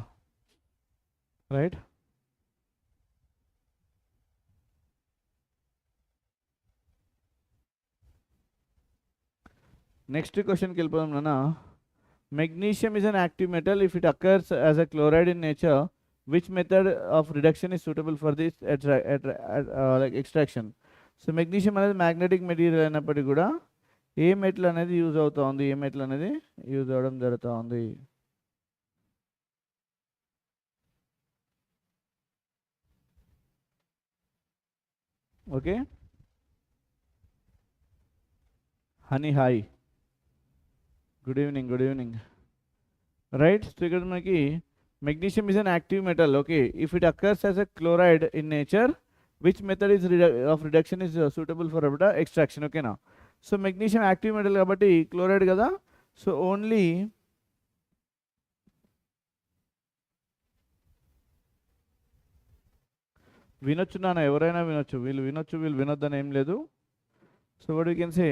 రైట్, నెక్స్ట్ క్వశ్చన్కి వెళ్ళిపోదాం నాన్న. Magnesium is an active metal if it occurs as a chloride in nature. Which method of reduction is suitable for this like extraction? So magnesium అనేది magnetic material అయినప్పటికీ కూడా ఏ metal అనేది use అవుతా ఉంది, ఏ metal అనేది యూజ్ అవ్వడం జరుగుతూ ఉంది? Okay, honey hi, good evening, good evening. Right, so ఇక్కడ మనకి magnesium is an active metal. Okay, if it occurs as a chloride in nature, which method is of reduction is suitable for extraction? Okay, now so magnesium active metal కాబట్టి chloride కదా, so only వినొచ్చు నాన్న, ఎవరైనా వినొచ్చు, వీళ్ళు వినొచ్చు వీళ్ళు వినొద్దని ఏం లేదు. So what you can say,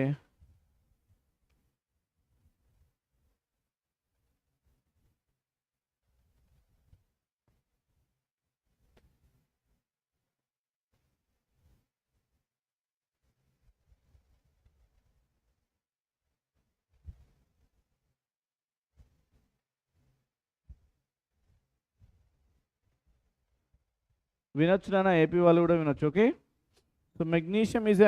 వినొచ్చు నాన్న, ఏపీ వాళ్ళు కూడా వినొచ్చు. Okay, so magnesium is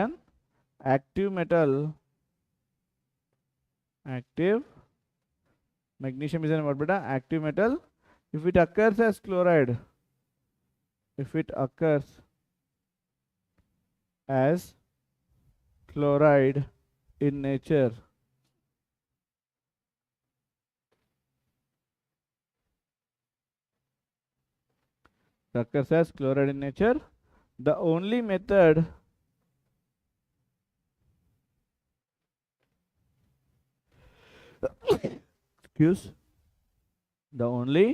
an active metal. Magnesium is an what beta? Active metal. If it occurs as chloride, if it occurs as chloride in nature, the only method the only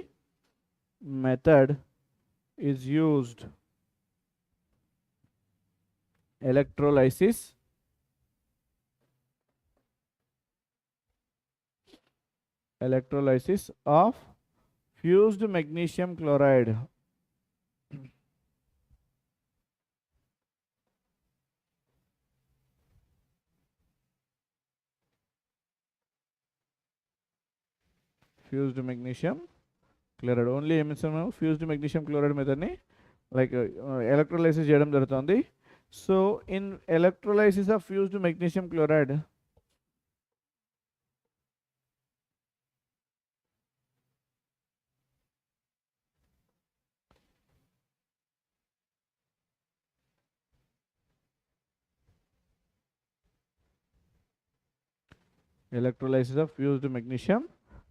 method is used electrolysis of fused magnesium chloride. Fused magnesium chloride only ఏమిస్తున్నాము, fused magnesium chloride మెథడ్ని like electrolysis చేయడం జరుగుతుంది. So in electrolysis of fused magnesium chloride, electrolysis of fused magnesium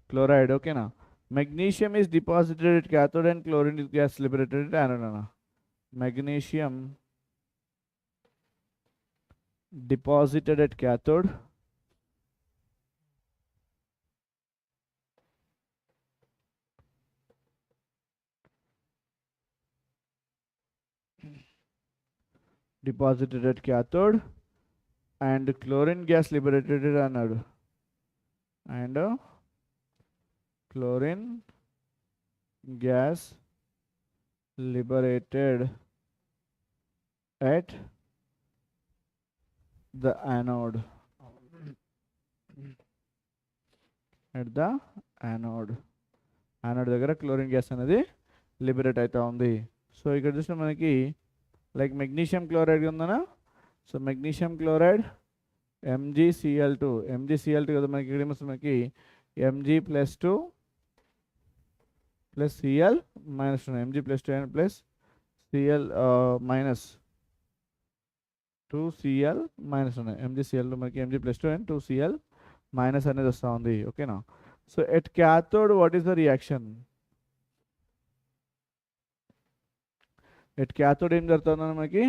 chloride. Okay na, magnesium is deposited at cathode and chlorine is gas liberated at anode. Magnesium deposited at cathode and chlorine gas liberated at anode, and chlorine gas liberated at the anode. at the anode. Anode దగ్గర chlorine gas అనేది liberate అవుతా ఉంది. So ఇక్కడ చూస్తే మనకి like magnesium chloride ఉందనా, so magnesium chloride MgCl2 కదా మనకి ఇక్కడ ఏమొస్తుంది మనకి Mg+2 plus Cl minus Mg+2 and plus Cl minus 2Cl minus ఉన్నాయి. MgCl2 మనకి Mg+2 and 2Cl మైనస్ అనేది వస్తూ ఉంది. ఓకేనా. So at cathode what is the reaction? At cathode ఏం జరుగుతుందన్న మనకి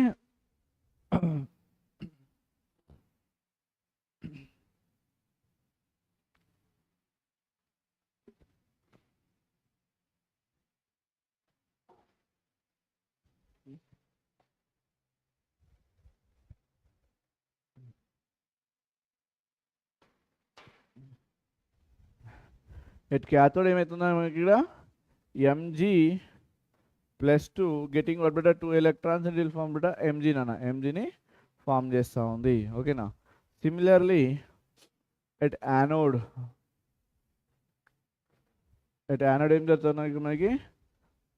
ఎట్ క్యాథోడ్ ఏమవుతుందా మనకి ఇక్కడ Mg+2 getting what better 2 electrons and will form better Mgని ఫామ్ చేస్తూ ఉంది. ఓకేనా. సిమిలర్లీ ఎట్ యానోడ్ ఏం జరుగుతుంది మనకి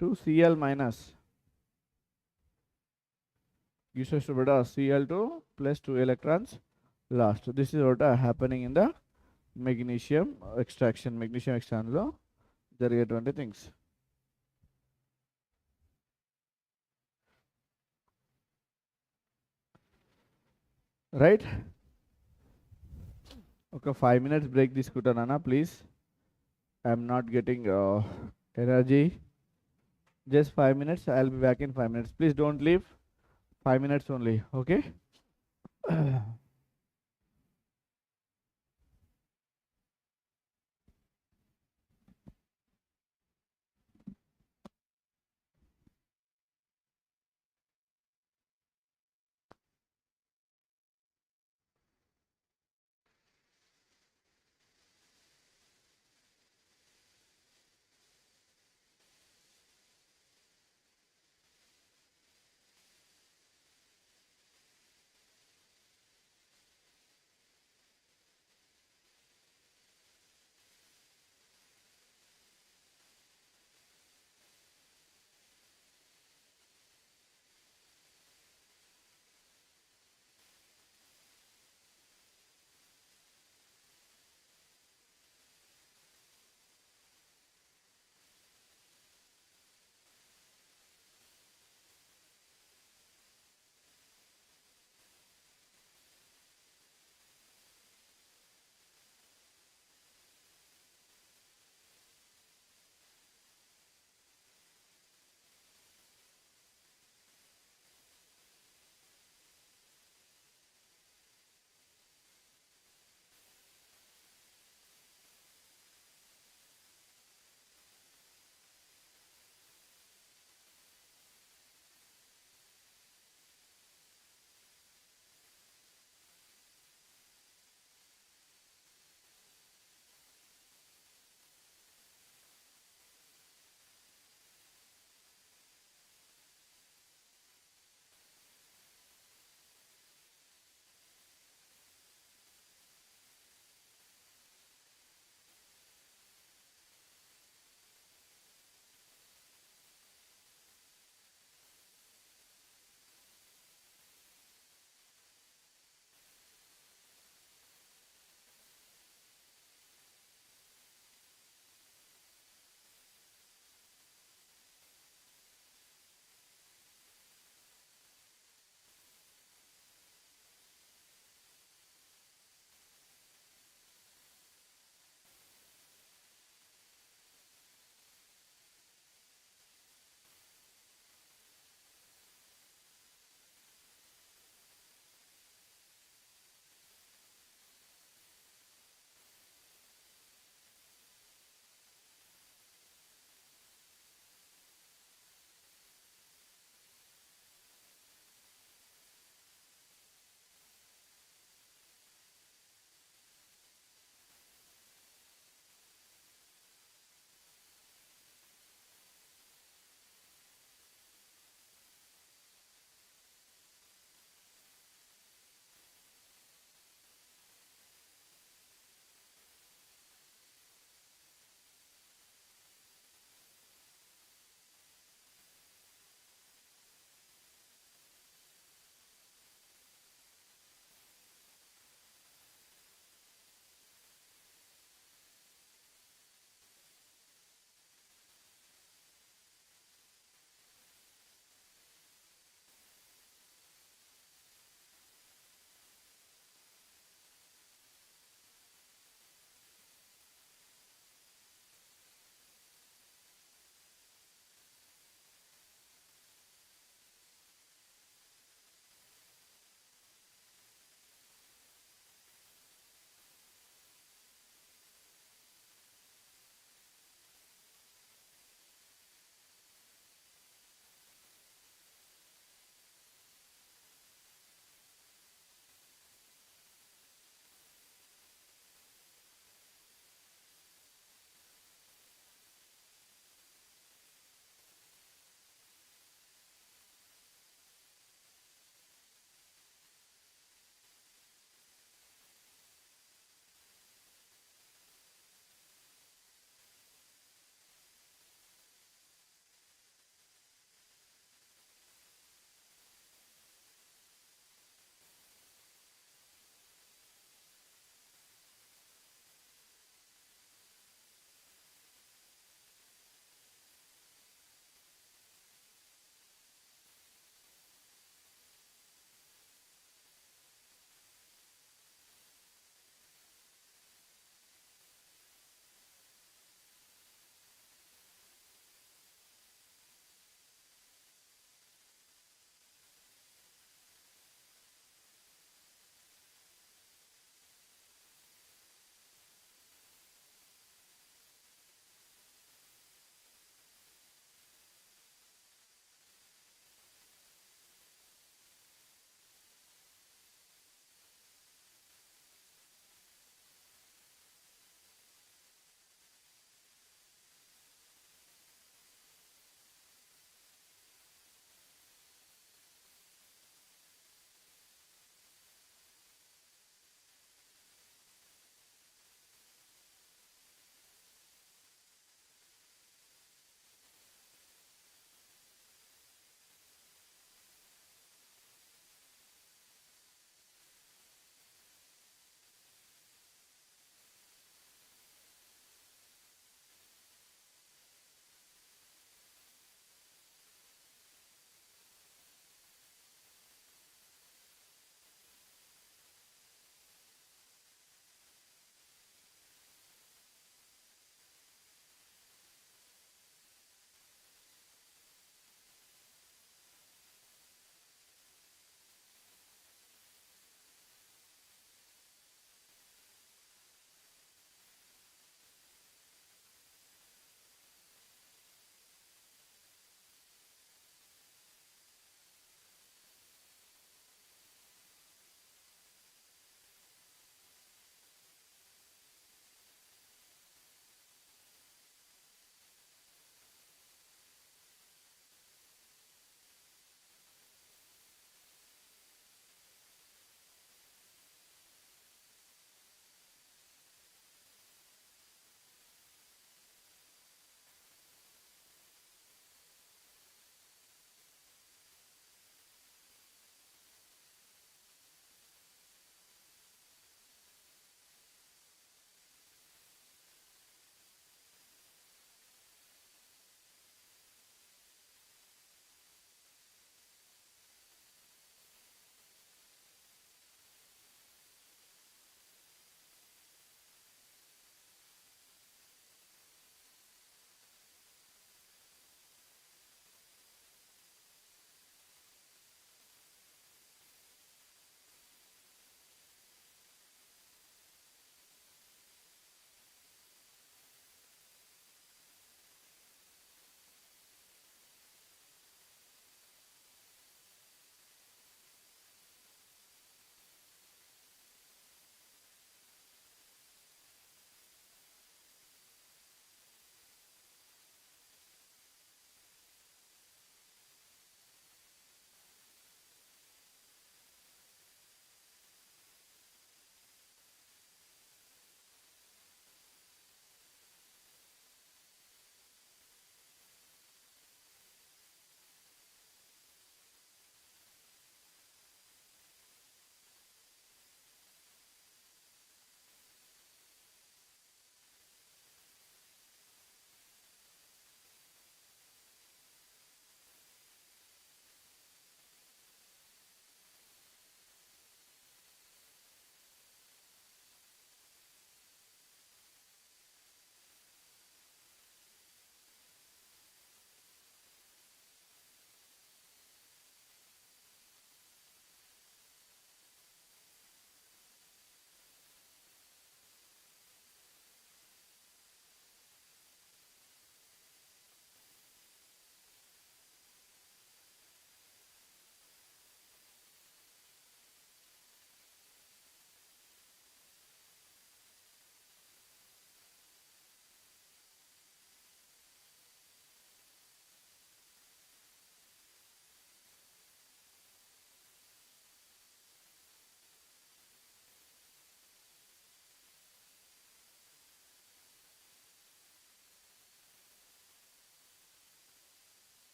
2Cl minus gives us beta Cl2 plus 2 electrons last. This is what happening in the magnesium extraction లో జరిగేటువంటి థింగ్స్. రైట్. ఒక 5 minutes బ్రేక్ తీసుకుంటానన్నా please. I'm not getting energy. Just 5 minutes. I'll be back in 5 minutes. Please don't leave. 5 minutes only. Okay.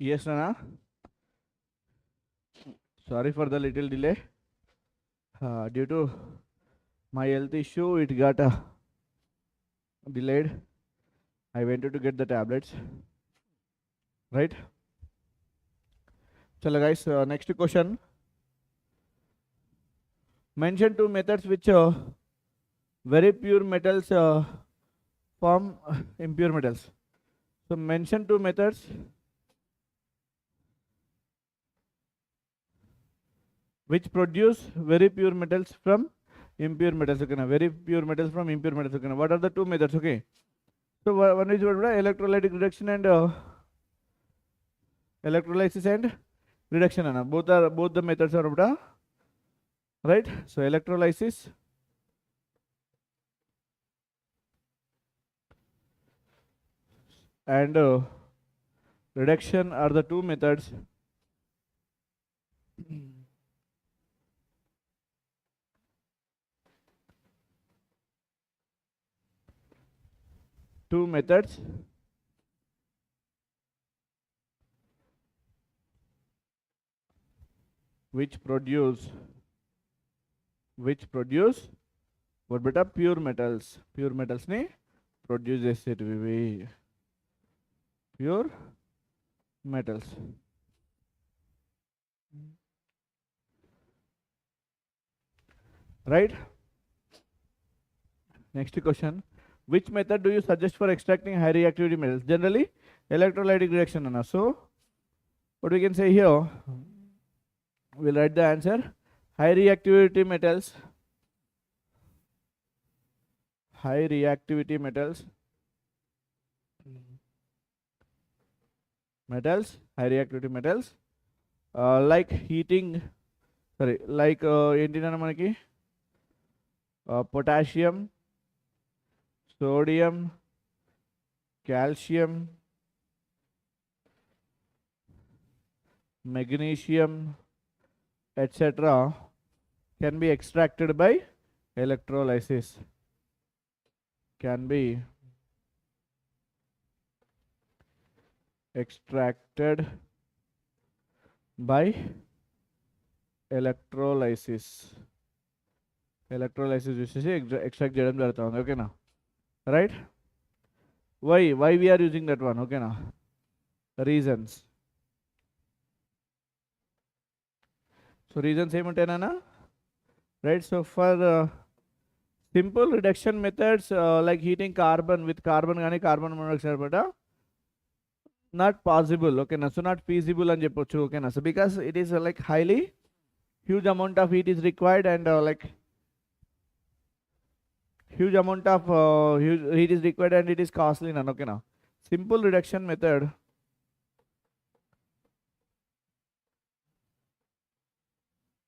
Yes, Nana. Sorry for the little delay. Due to my health issue, it got delayed. I went to get the tablets. Right? Chalo guys, next question. Mention two methods which very pure metals form impure metals. So mention two methods which produce very pure metals from impure metals. Okay, na? Very pure metals from impure metals. Okay, na? What are the two methods? Okay, so one is what? Electrolytic reduction and electrolysis and reduction. Ana. Both the methods are what? Right. So electrolysis and reduction are the two methods two methods which produce what beta pure metals ni produce చేసేటివి pure metals. Right? Next question. Which method do you suggest for extracting high reactivity metals? Generally, electrolytic reaction. Anna. So, what we can say here, we'll write the answer. High reactivity metals. High reactivity metals. High reactivity metals. Like heating, like potassium, sodium, calcium, magnesium, etc. can be extracted by electrolysis. Can be extracted by electrolysis. Electrolysis చూసేసి extract చేయడం జరుగుతుంది. ఓకేనా? Right? Why we are using that one? Okay, na? Reasons. So reasons ఏమంటేనా? Right? So for simple reduction methods like heating carbon with carbon gaani carbon monoxide bata not possible. Okay, na? So not feasible అని చెప్పొచ్చు. Okay, na? So because it is like highly huge amount of heat is required and like huge amount of heat is required and it is costly. None. Okay, na? Simple reduction method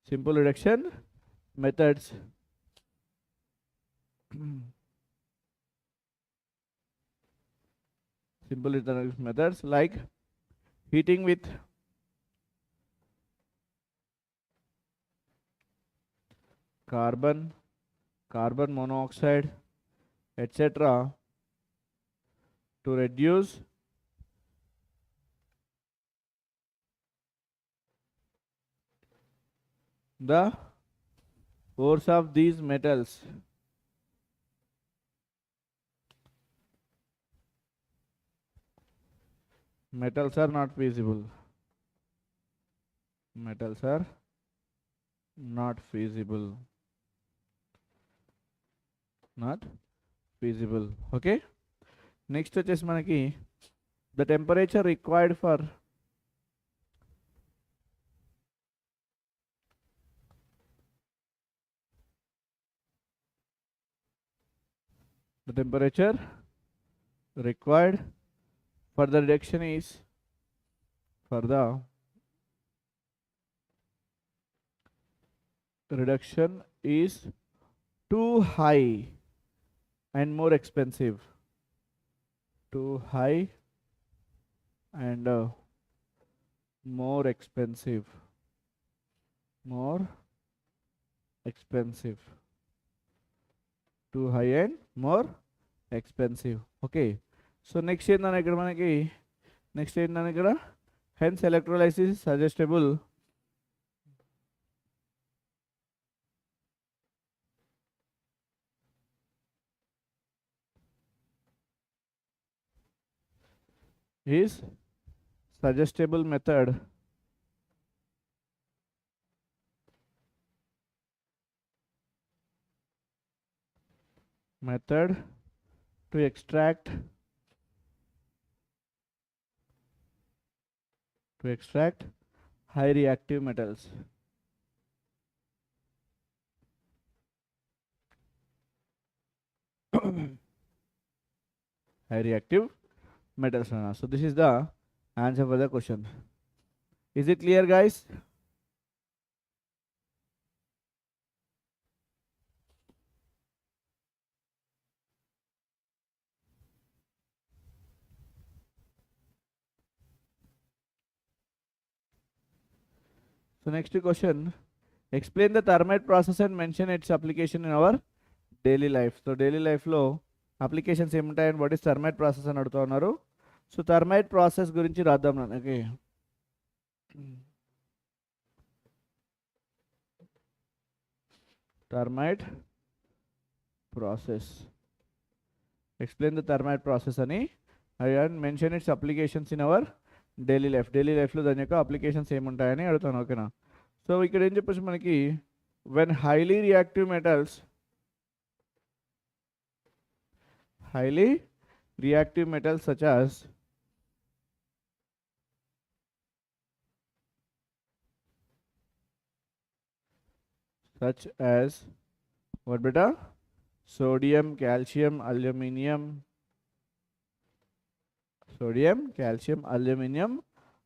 simple reduction methods simple reduction methods like heating with carbon monoxide etc. to reduce the force of these metals. Metals are not feasible. Metals are not feasible. Not feasible. Okay. Next వచ్చేసి మనకి the temperature required for the temperature required for the reduction is for the reduction is too high and more expensive. Too high and more expensive. More expensive. Too high and more expensive. Okay. So next ఏందన్న ఇక్కడ మనకి next ఏందన్న ఇక్కడ Hence electrolysis is suggestible is suggestible method to extract high reactive metals. High reactive metals. So this is the answer for the question. Is it clear, guys? So next question, explain the thermite process and mention its application in our daily life. So daily life లో applications ఏముంటాయని what is thermite process అని అడుగుతా ఉన్నారు. So thermite process గురించి రాద్దాం నేను. Okay, thermite process, explain the thermite process అని and mention its applications in our daily life. Daily లైఫ్లో దాని యొక్క అప్లికేషన్స్ ఏముంటాయని అడుగుతాను. ఓకేనా? సో ఇక్కడ ఏం చెప్పచ్చు మనకి, when highly reactive metals such as what beta, sodium, calcium, aluminum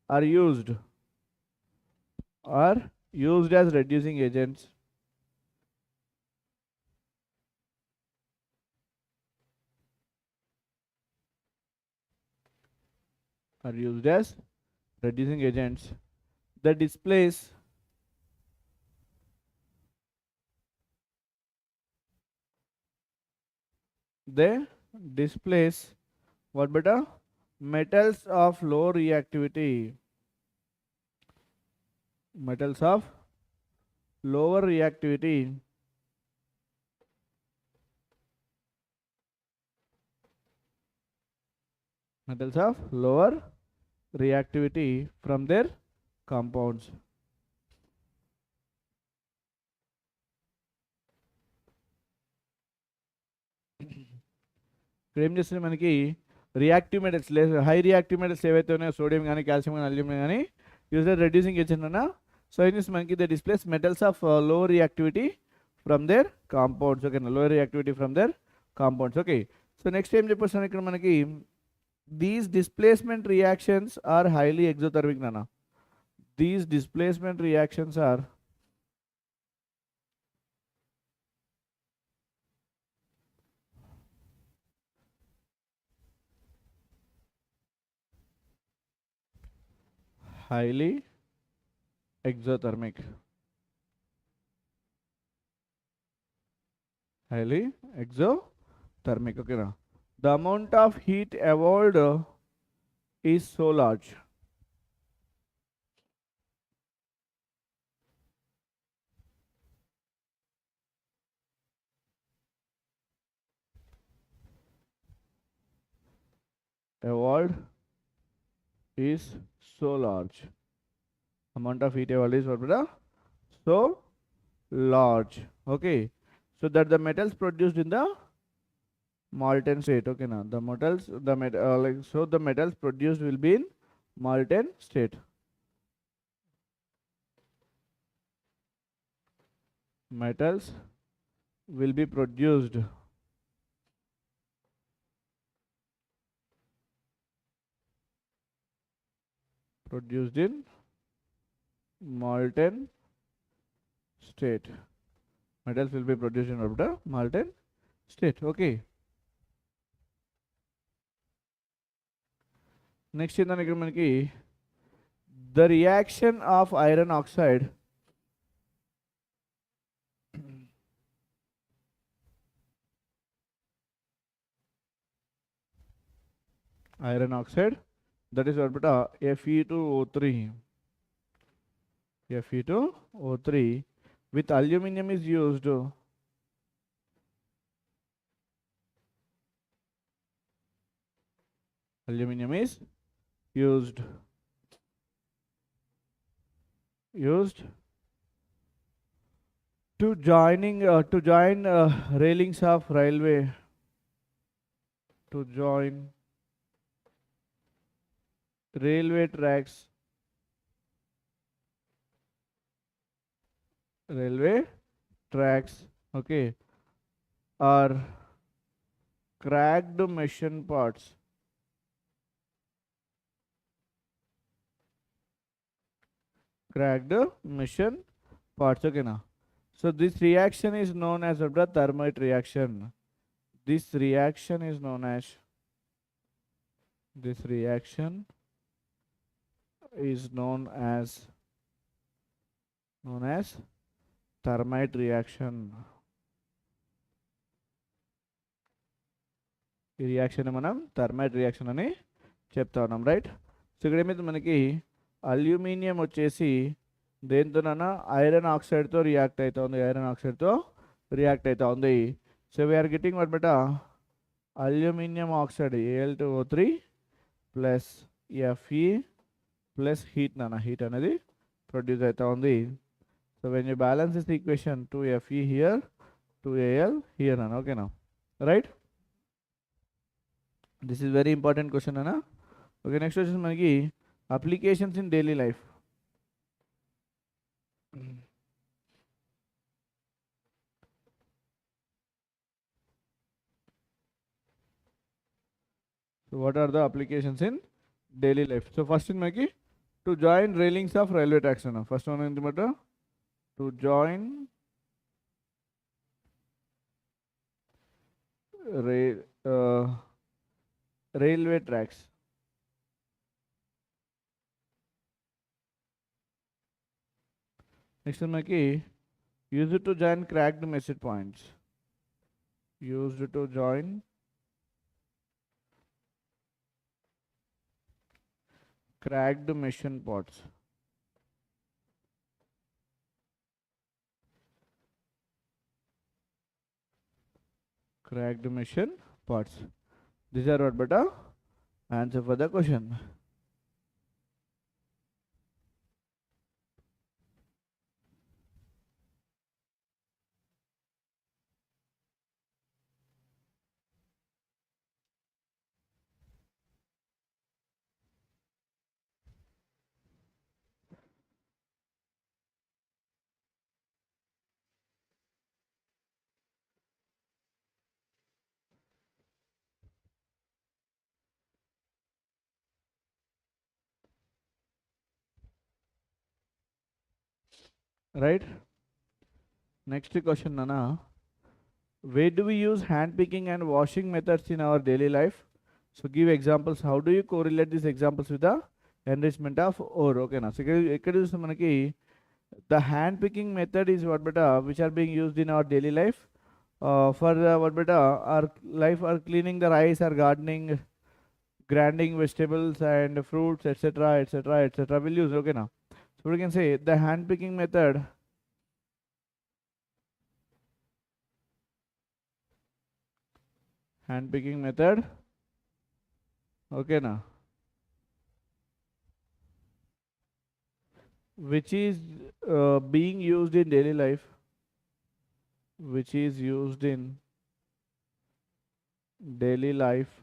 are used as reducing agents that displace what beta, metals of low reactivity, metals of lower reactivity from their compounds. ఇక్కడ ఏం చేస్తుంది మనకి, reactive metals, high reactive metals ఏవైతే ఉన్నాయో sodium కానీ calcium కానీ aluminium కానీ use reducing agent అన్న. సో ఇది మనకి the displace metals of low reactivity from their compounds. ఓకేనా? Low reactivity from their compounds. Okay, so next ఏం చెప్పొస్తాను ఇక్కడ మనకి, these displacement reactions are highly exothermic నాన్న. These displacement reactions are highly exothermic. Okay now, the amount of heat evolved is so large. Evolved is so large. Amount of heat evolved is what beta? So large. Okay, so that the metals produced in the molten state. Okay now, the metals produced will be in molten state. Metals will be produced in molten state. Metals will be produced in the molten state. Okay, next in the the reaction of iron oxide that is what beta Fe2O3. Fe2O3 with aluminum is used. Aluminum is used to join railings of railway, to join railway tracks, railway tracks, okay, are cracked machine parts, cracked machine parts, okay now. So this reaction is known as a thermite reaction. This reaction is known as this reaction is known as thermite reaction. ఈ reaction మనం thermite reaction అని చెప్తా ఉన్నాం, right. So ఇక్కడ ఏమైతే మనకి aluminium వచ్చేసి దేంతోనన్నా iron ఆక్సైడ్తో react అవుతా ఉంది, ఐరన్ ఆక్సైడ్తో రియాక్ట్ అవుతా ఉంది. So we are getting what beta aluminium oxide Al2O3 plus Fe plus heat heat అనేది ప్రొడ్యూస్ అవుతా ఉంది. So when you balance this equation 2Fe here 2Al here అన్న, ఓకేనా, right. This is very important question అన్న. Okay, next వచ్చేసి మనకి applications in daily life. So what are the applications in daily life? So first in మనకి to join railings of railway tracks అన్న. First one ఏంటి మాట, to join railway tracks. Next మనకి used to join cracked message points, used to join cracked machine parts. Cracked machine parts. These are what beta answer for the question. Right? Next question, Nana. Where do we use hand picking and washing methods in our daily life? So give examples. How do you correlate these examples with the enrichment of ore? Okay, na. So ఇక్కడ చూస్తే మనకి the hand picking method is what beta which are being used in our daily life for what beta our life are cleaning the rice or gardening, grinding vegetables and fruits, etc., etc., etc. will use. Okay, now. So we can say the hand picking method okay na, which is being used in daily life, which is used in daily life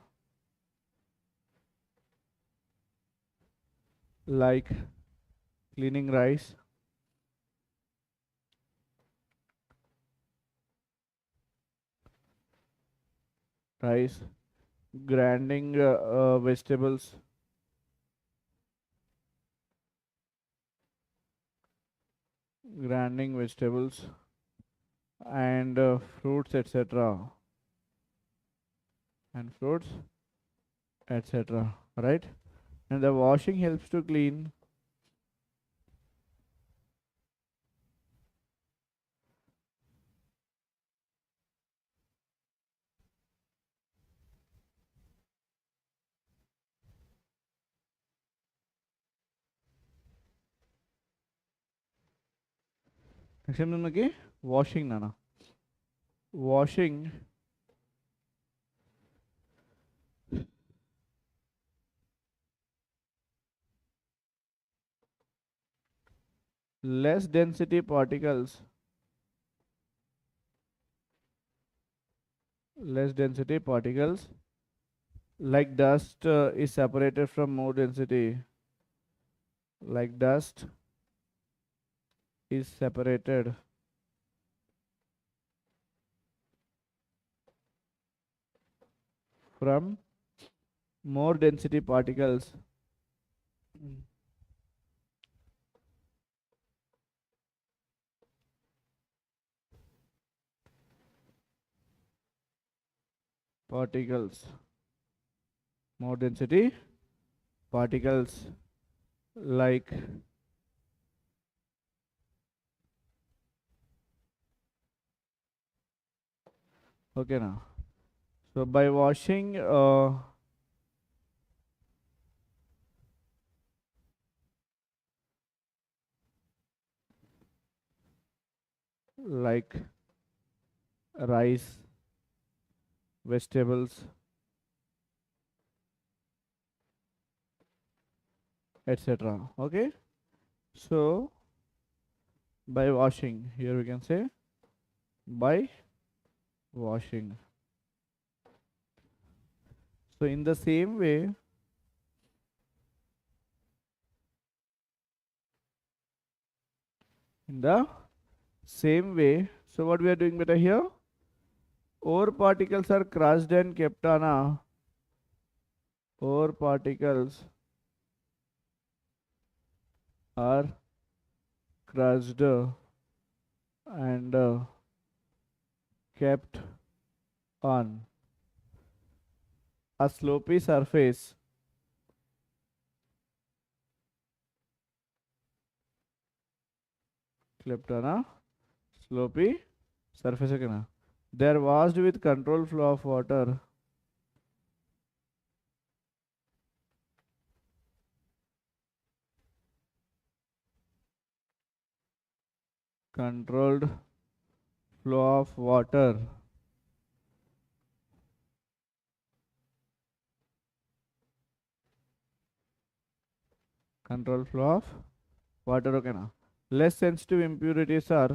like cleaning rice, grinding vegetables, and fruits, etc., right. And the washing helps to clean next ఏం మనకి washing నాన్న. Washing less density particles, like dust is separated from more density, like dust is separated from more density particles. More density particles, like okay now. So by washing like rice, vegetables, etc. Okay, so by washing, here we can say by washing. So in the same way, so what we are doing better here, ore particles are crushed and kept on a ore particles are crushed and kept on a slopy surface okay na. They are washed with controlled flow of water. Controlled flow of water. Controlled flow of water, okay na. Less sensitive impurities are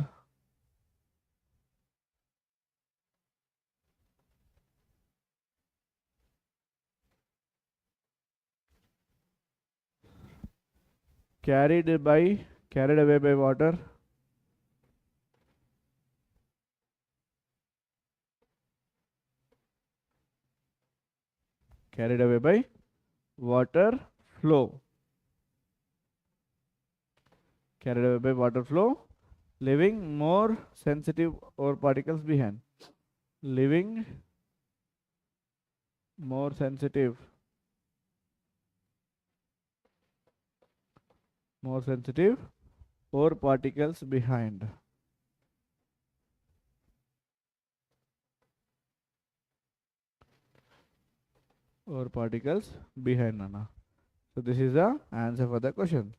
carried away by water. Carried away by water flow. Carried away by water flow, leaving more sensitive ore particles behind. Leaving more sensitive ore particles behind. Ore particles behind, Nana. So this is the answer for the question.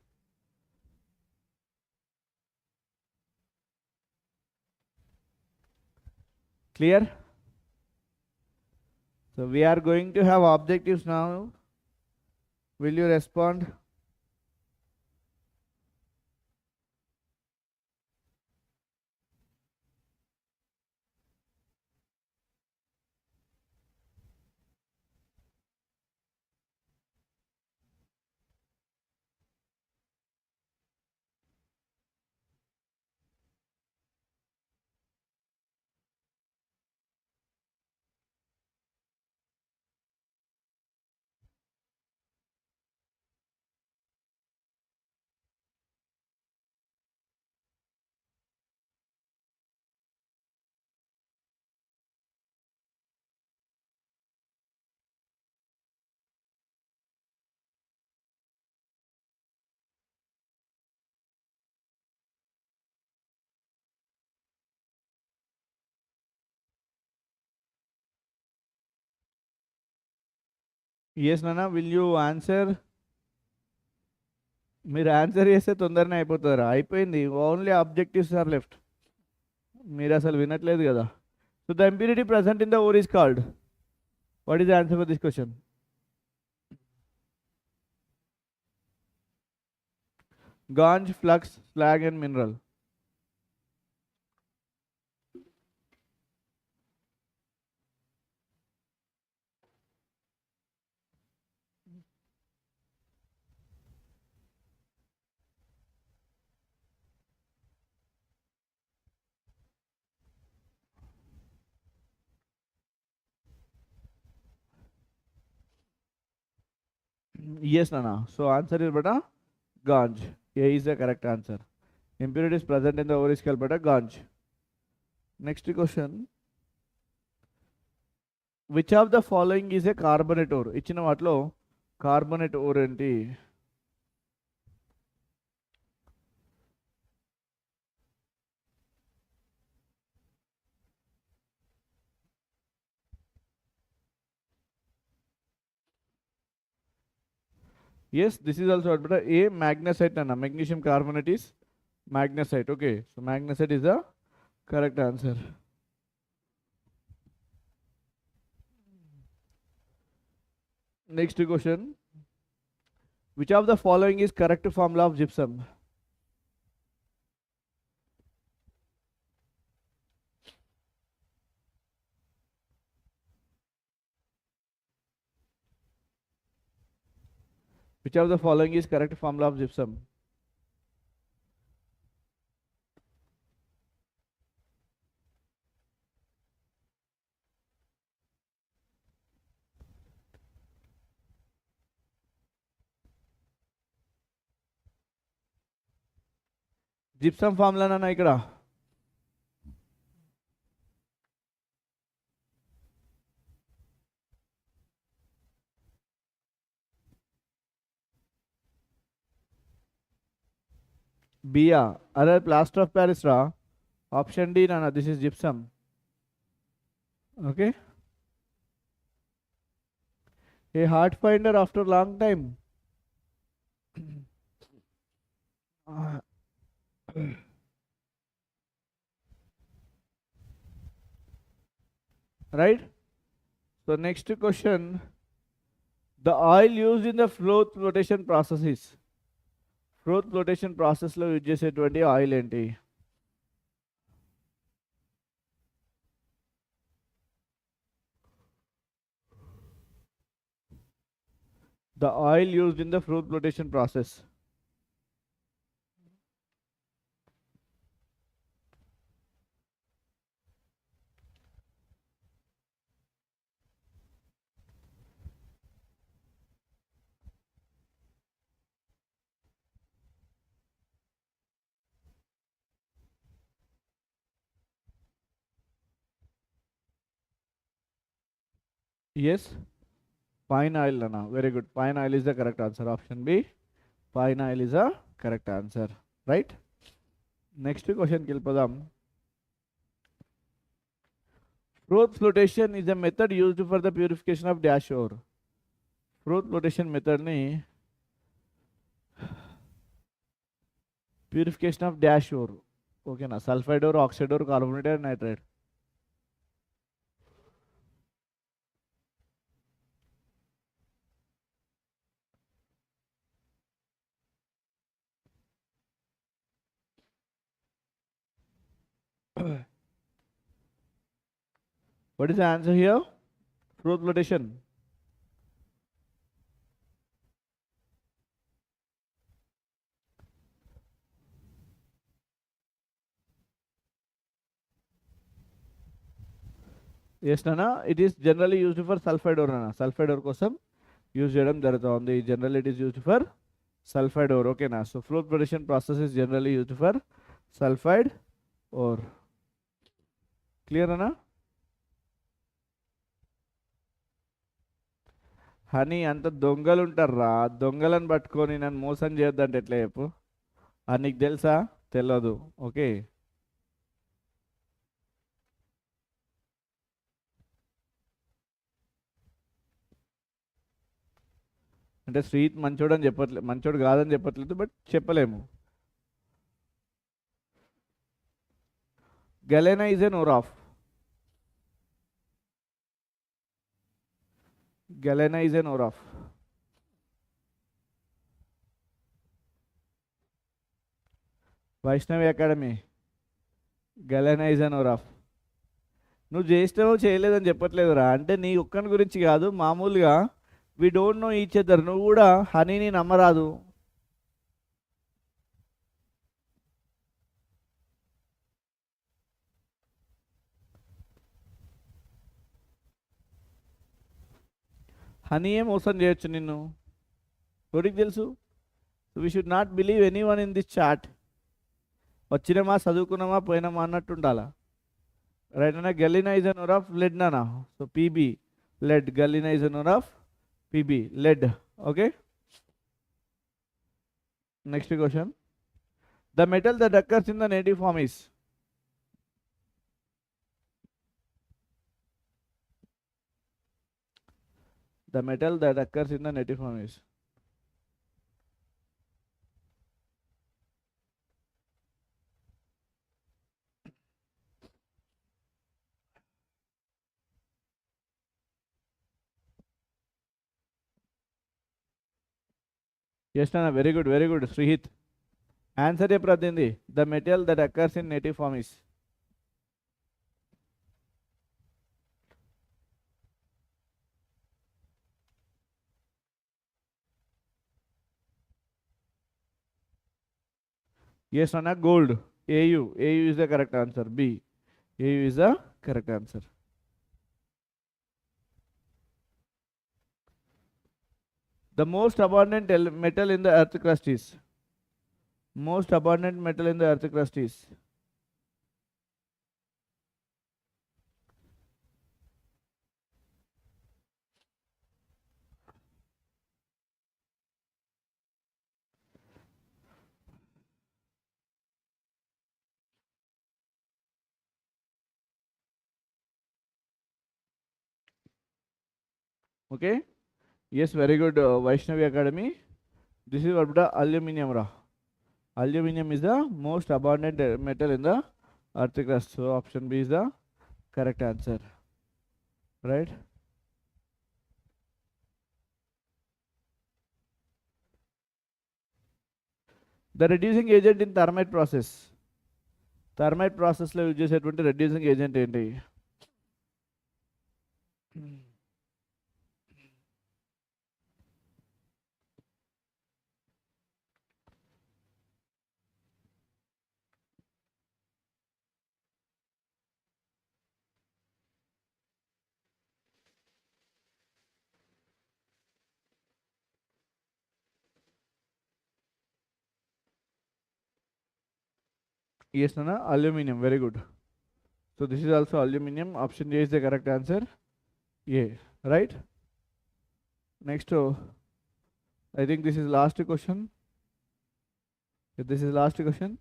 Clear? So we are going to have objectives now. Will you respond? Yes, Nana, will you answer? మీరు answer చేస్తే తొందరనే అయిపోతారా? అయిపోయింది, only objectives are left. మీరు అసలు వినట్లేదు కదా. So the impurity present in the ore is called. What is the answer for this question? Ganj, flux, slag and mineral. Yes, Nana. So answer is beta Ganj. A is the correct answer. Impurity is present in the ore is called beta Ganj. Next question. Which of the following is a carbonate ore? ఇచ్చిన వాటిలో carbonate or ఏంటి? Yes, this is also beta A, magnesite and magnesium carbonate is magnesite. Okay, so magnesite is the correct answer. Next question. Which of the following is correct formula of gypsum? Which of the following is correct formula of gypsum? Gypsum formula na ikkada. B, other plaster of Paris ra. Option D, Nana, this is gypsum. Okay. A heart finder after long time. Right. So next question. The oil used in the froth flotation process is. Froth flotation process lo use చేసేటువంటి oil ఏంటి? The oil used in the froth flotation process. Yes, pine oil, Nana. Very good. Pine oil is the correct answer. Option B. Pine oil is the correct answer. Right? Next question kilpadam. Froth flotation is a method used for the purification of dash ore. Froth flotation method ni purification of dash ore. Okay na, sulfide ore, oxide ore, carbonate or nitrate. What is the answer here? Froth flotation. Yes, Nana. It is generally used for sulfide ore, Nana. Sulfide ore kosam use చేయడం జరుగుతుంది. Generally it is used for sulfide ore. Okay, na. So froth flotation process is generally used for sulfide ore. Clear, Nana? Honey అంత దొంగలు ఉంటారా, దొంగలను పట్టుకొని నన్ను మోసం చేయొద్దంటే ఎట్లా చెప్పు? నీకు తెలుసా? తెలియదు. ఓకే, అంటే శ్రీత్ మంచోడు అని చెప్పట్లేదు, మంచోడు కాదని చెప్పట్లేదు, బట్ చెప్పలేము. Galena is an ore of. Galena is an ore of. Vaishnavi academy, galena is an ore of. నువ్వు చేసినావు చేయలేదని చెప్పట్లేదురా, అంటే నీ ఒక్కని గురించి కాదు, మామూలుగా we don't know each other. నువ్వు కూడా హనీని నమ్మరాదు. హనీయే మోసం చేయొచ్చు నిన్ను, ఎవరికి తెలుసు. We should not believe anyone in this chat. వచ్చినామా చదువుకున్నామా పోయినామా అన్నట్టు ఉండాలా. రైట్ అన్న. Galena is an ore of lead నానా. So PB lead. Galena is an ore of PB lead. Okay. Next question. The metal that occurs in the native form is. The metal that occurs in the native form is. Yes, Nana, very good, Srihit. Answer ఏ ప్రతింది. The metal that occurs in native form is. Yes, Nana, gold. AU. AU is the correct answer. B. AU is the correct answer. The most abundant metal in the earth crust is. Most abundant metal in the earth crust is. Okay. Yes, very good, Vaishnavi Academy. This is what the aluminium ra. Aluminium is the most abundant metal in the earth crust. So option B is the correct answer. Right? The reducing agent in thermite process. Thermite process lo use చేసేటువంటి reducing agent ఏంటి? Yes, Nana, aluminium. Very good. So this is also aluminium. Option A is the correct answer. A. Right? Next, I think this is last question. This is last question.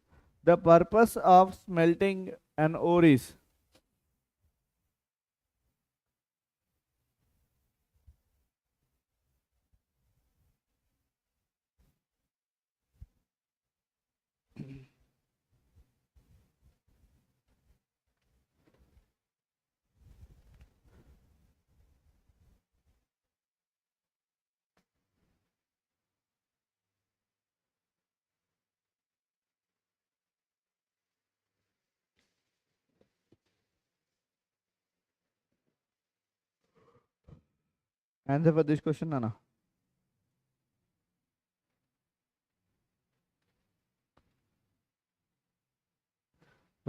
The purpose of smelting an ore is. Answer for this question, Nana.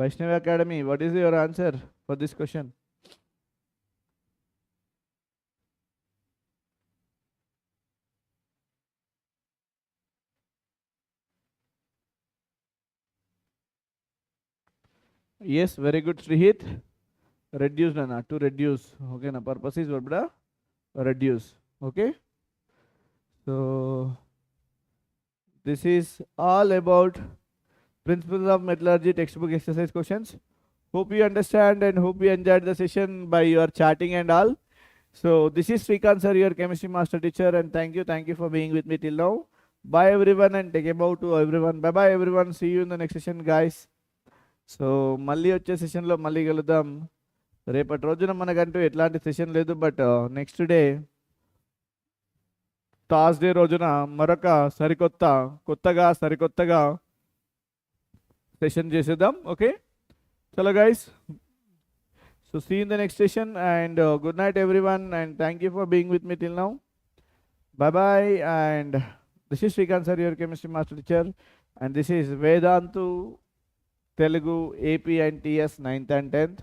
Vaishnavi Academy, what is your answer for this question? Yes, very good, Srihit. Reduce, Nana, to reduce. Okay, na purpose is what? Reduce. Okay. So this is all about principles of metallurgy textbook exercise questions. Hope you understand and hope you enjoyed the session by your chatting and all. So this is Srikanth sir, your chemistry master teacher, and thank you for being with me till now. Bye everyone, and take a bow to everyone. Bye bye everyone. See you in the next session, guys. So మళ్ళీ వచ్చే సెషన్లో మళ్ళీ కలుద్దాం. రేపటి రోజున మనకంటూ ఎట్లాంటి session లేదు, బట్ నెక్స్ట్ డే థర్స్డే రోజున మరొక సరికొత్తగా సెషన్ చేసేద్దాం. ఓకే, చలో guys. So see you in the next session, and good night everyone, and thank you for being with me till now. Bye bye, and this is Srikanth sir, your chemistry master teacher, and this is Vedantu Telugu AP and TS 9th and 10th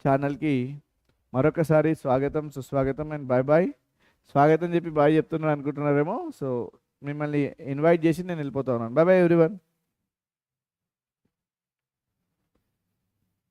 channel కి మరొకసారి స్వాగతం, సుస్వాగతం and bye bye. స్వాగతం చెప్పి bye చెప్తున్నాను అనుకుంటున్నారేమో, so మిమ్మల్ని invite చేసి నేను వెళ్ళిపోతా ఉన్నాను. Bye bye everyone.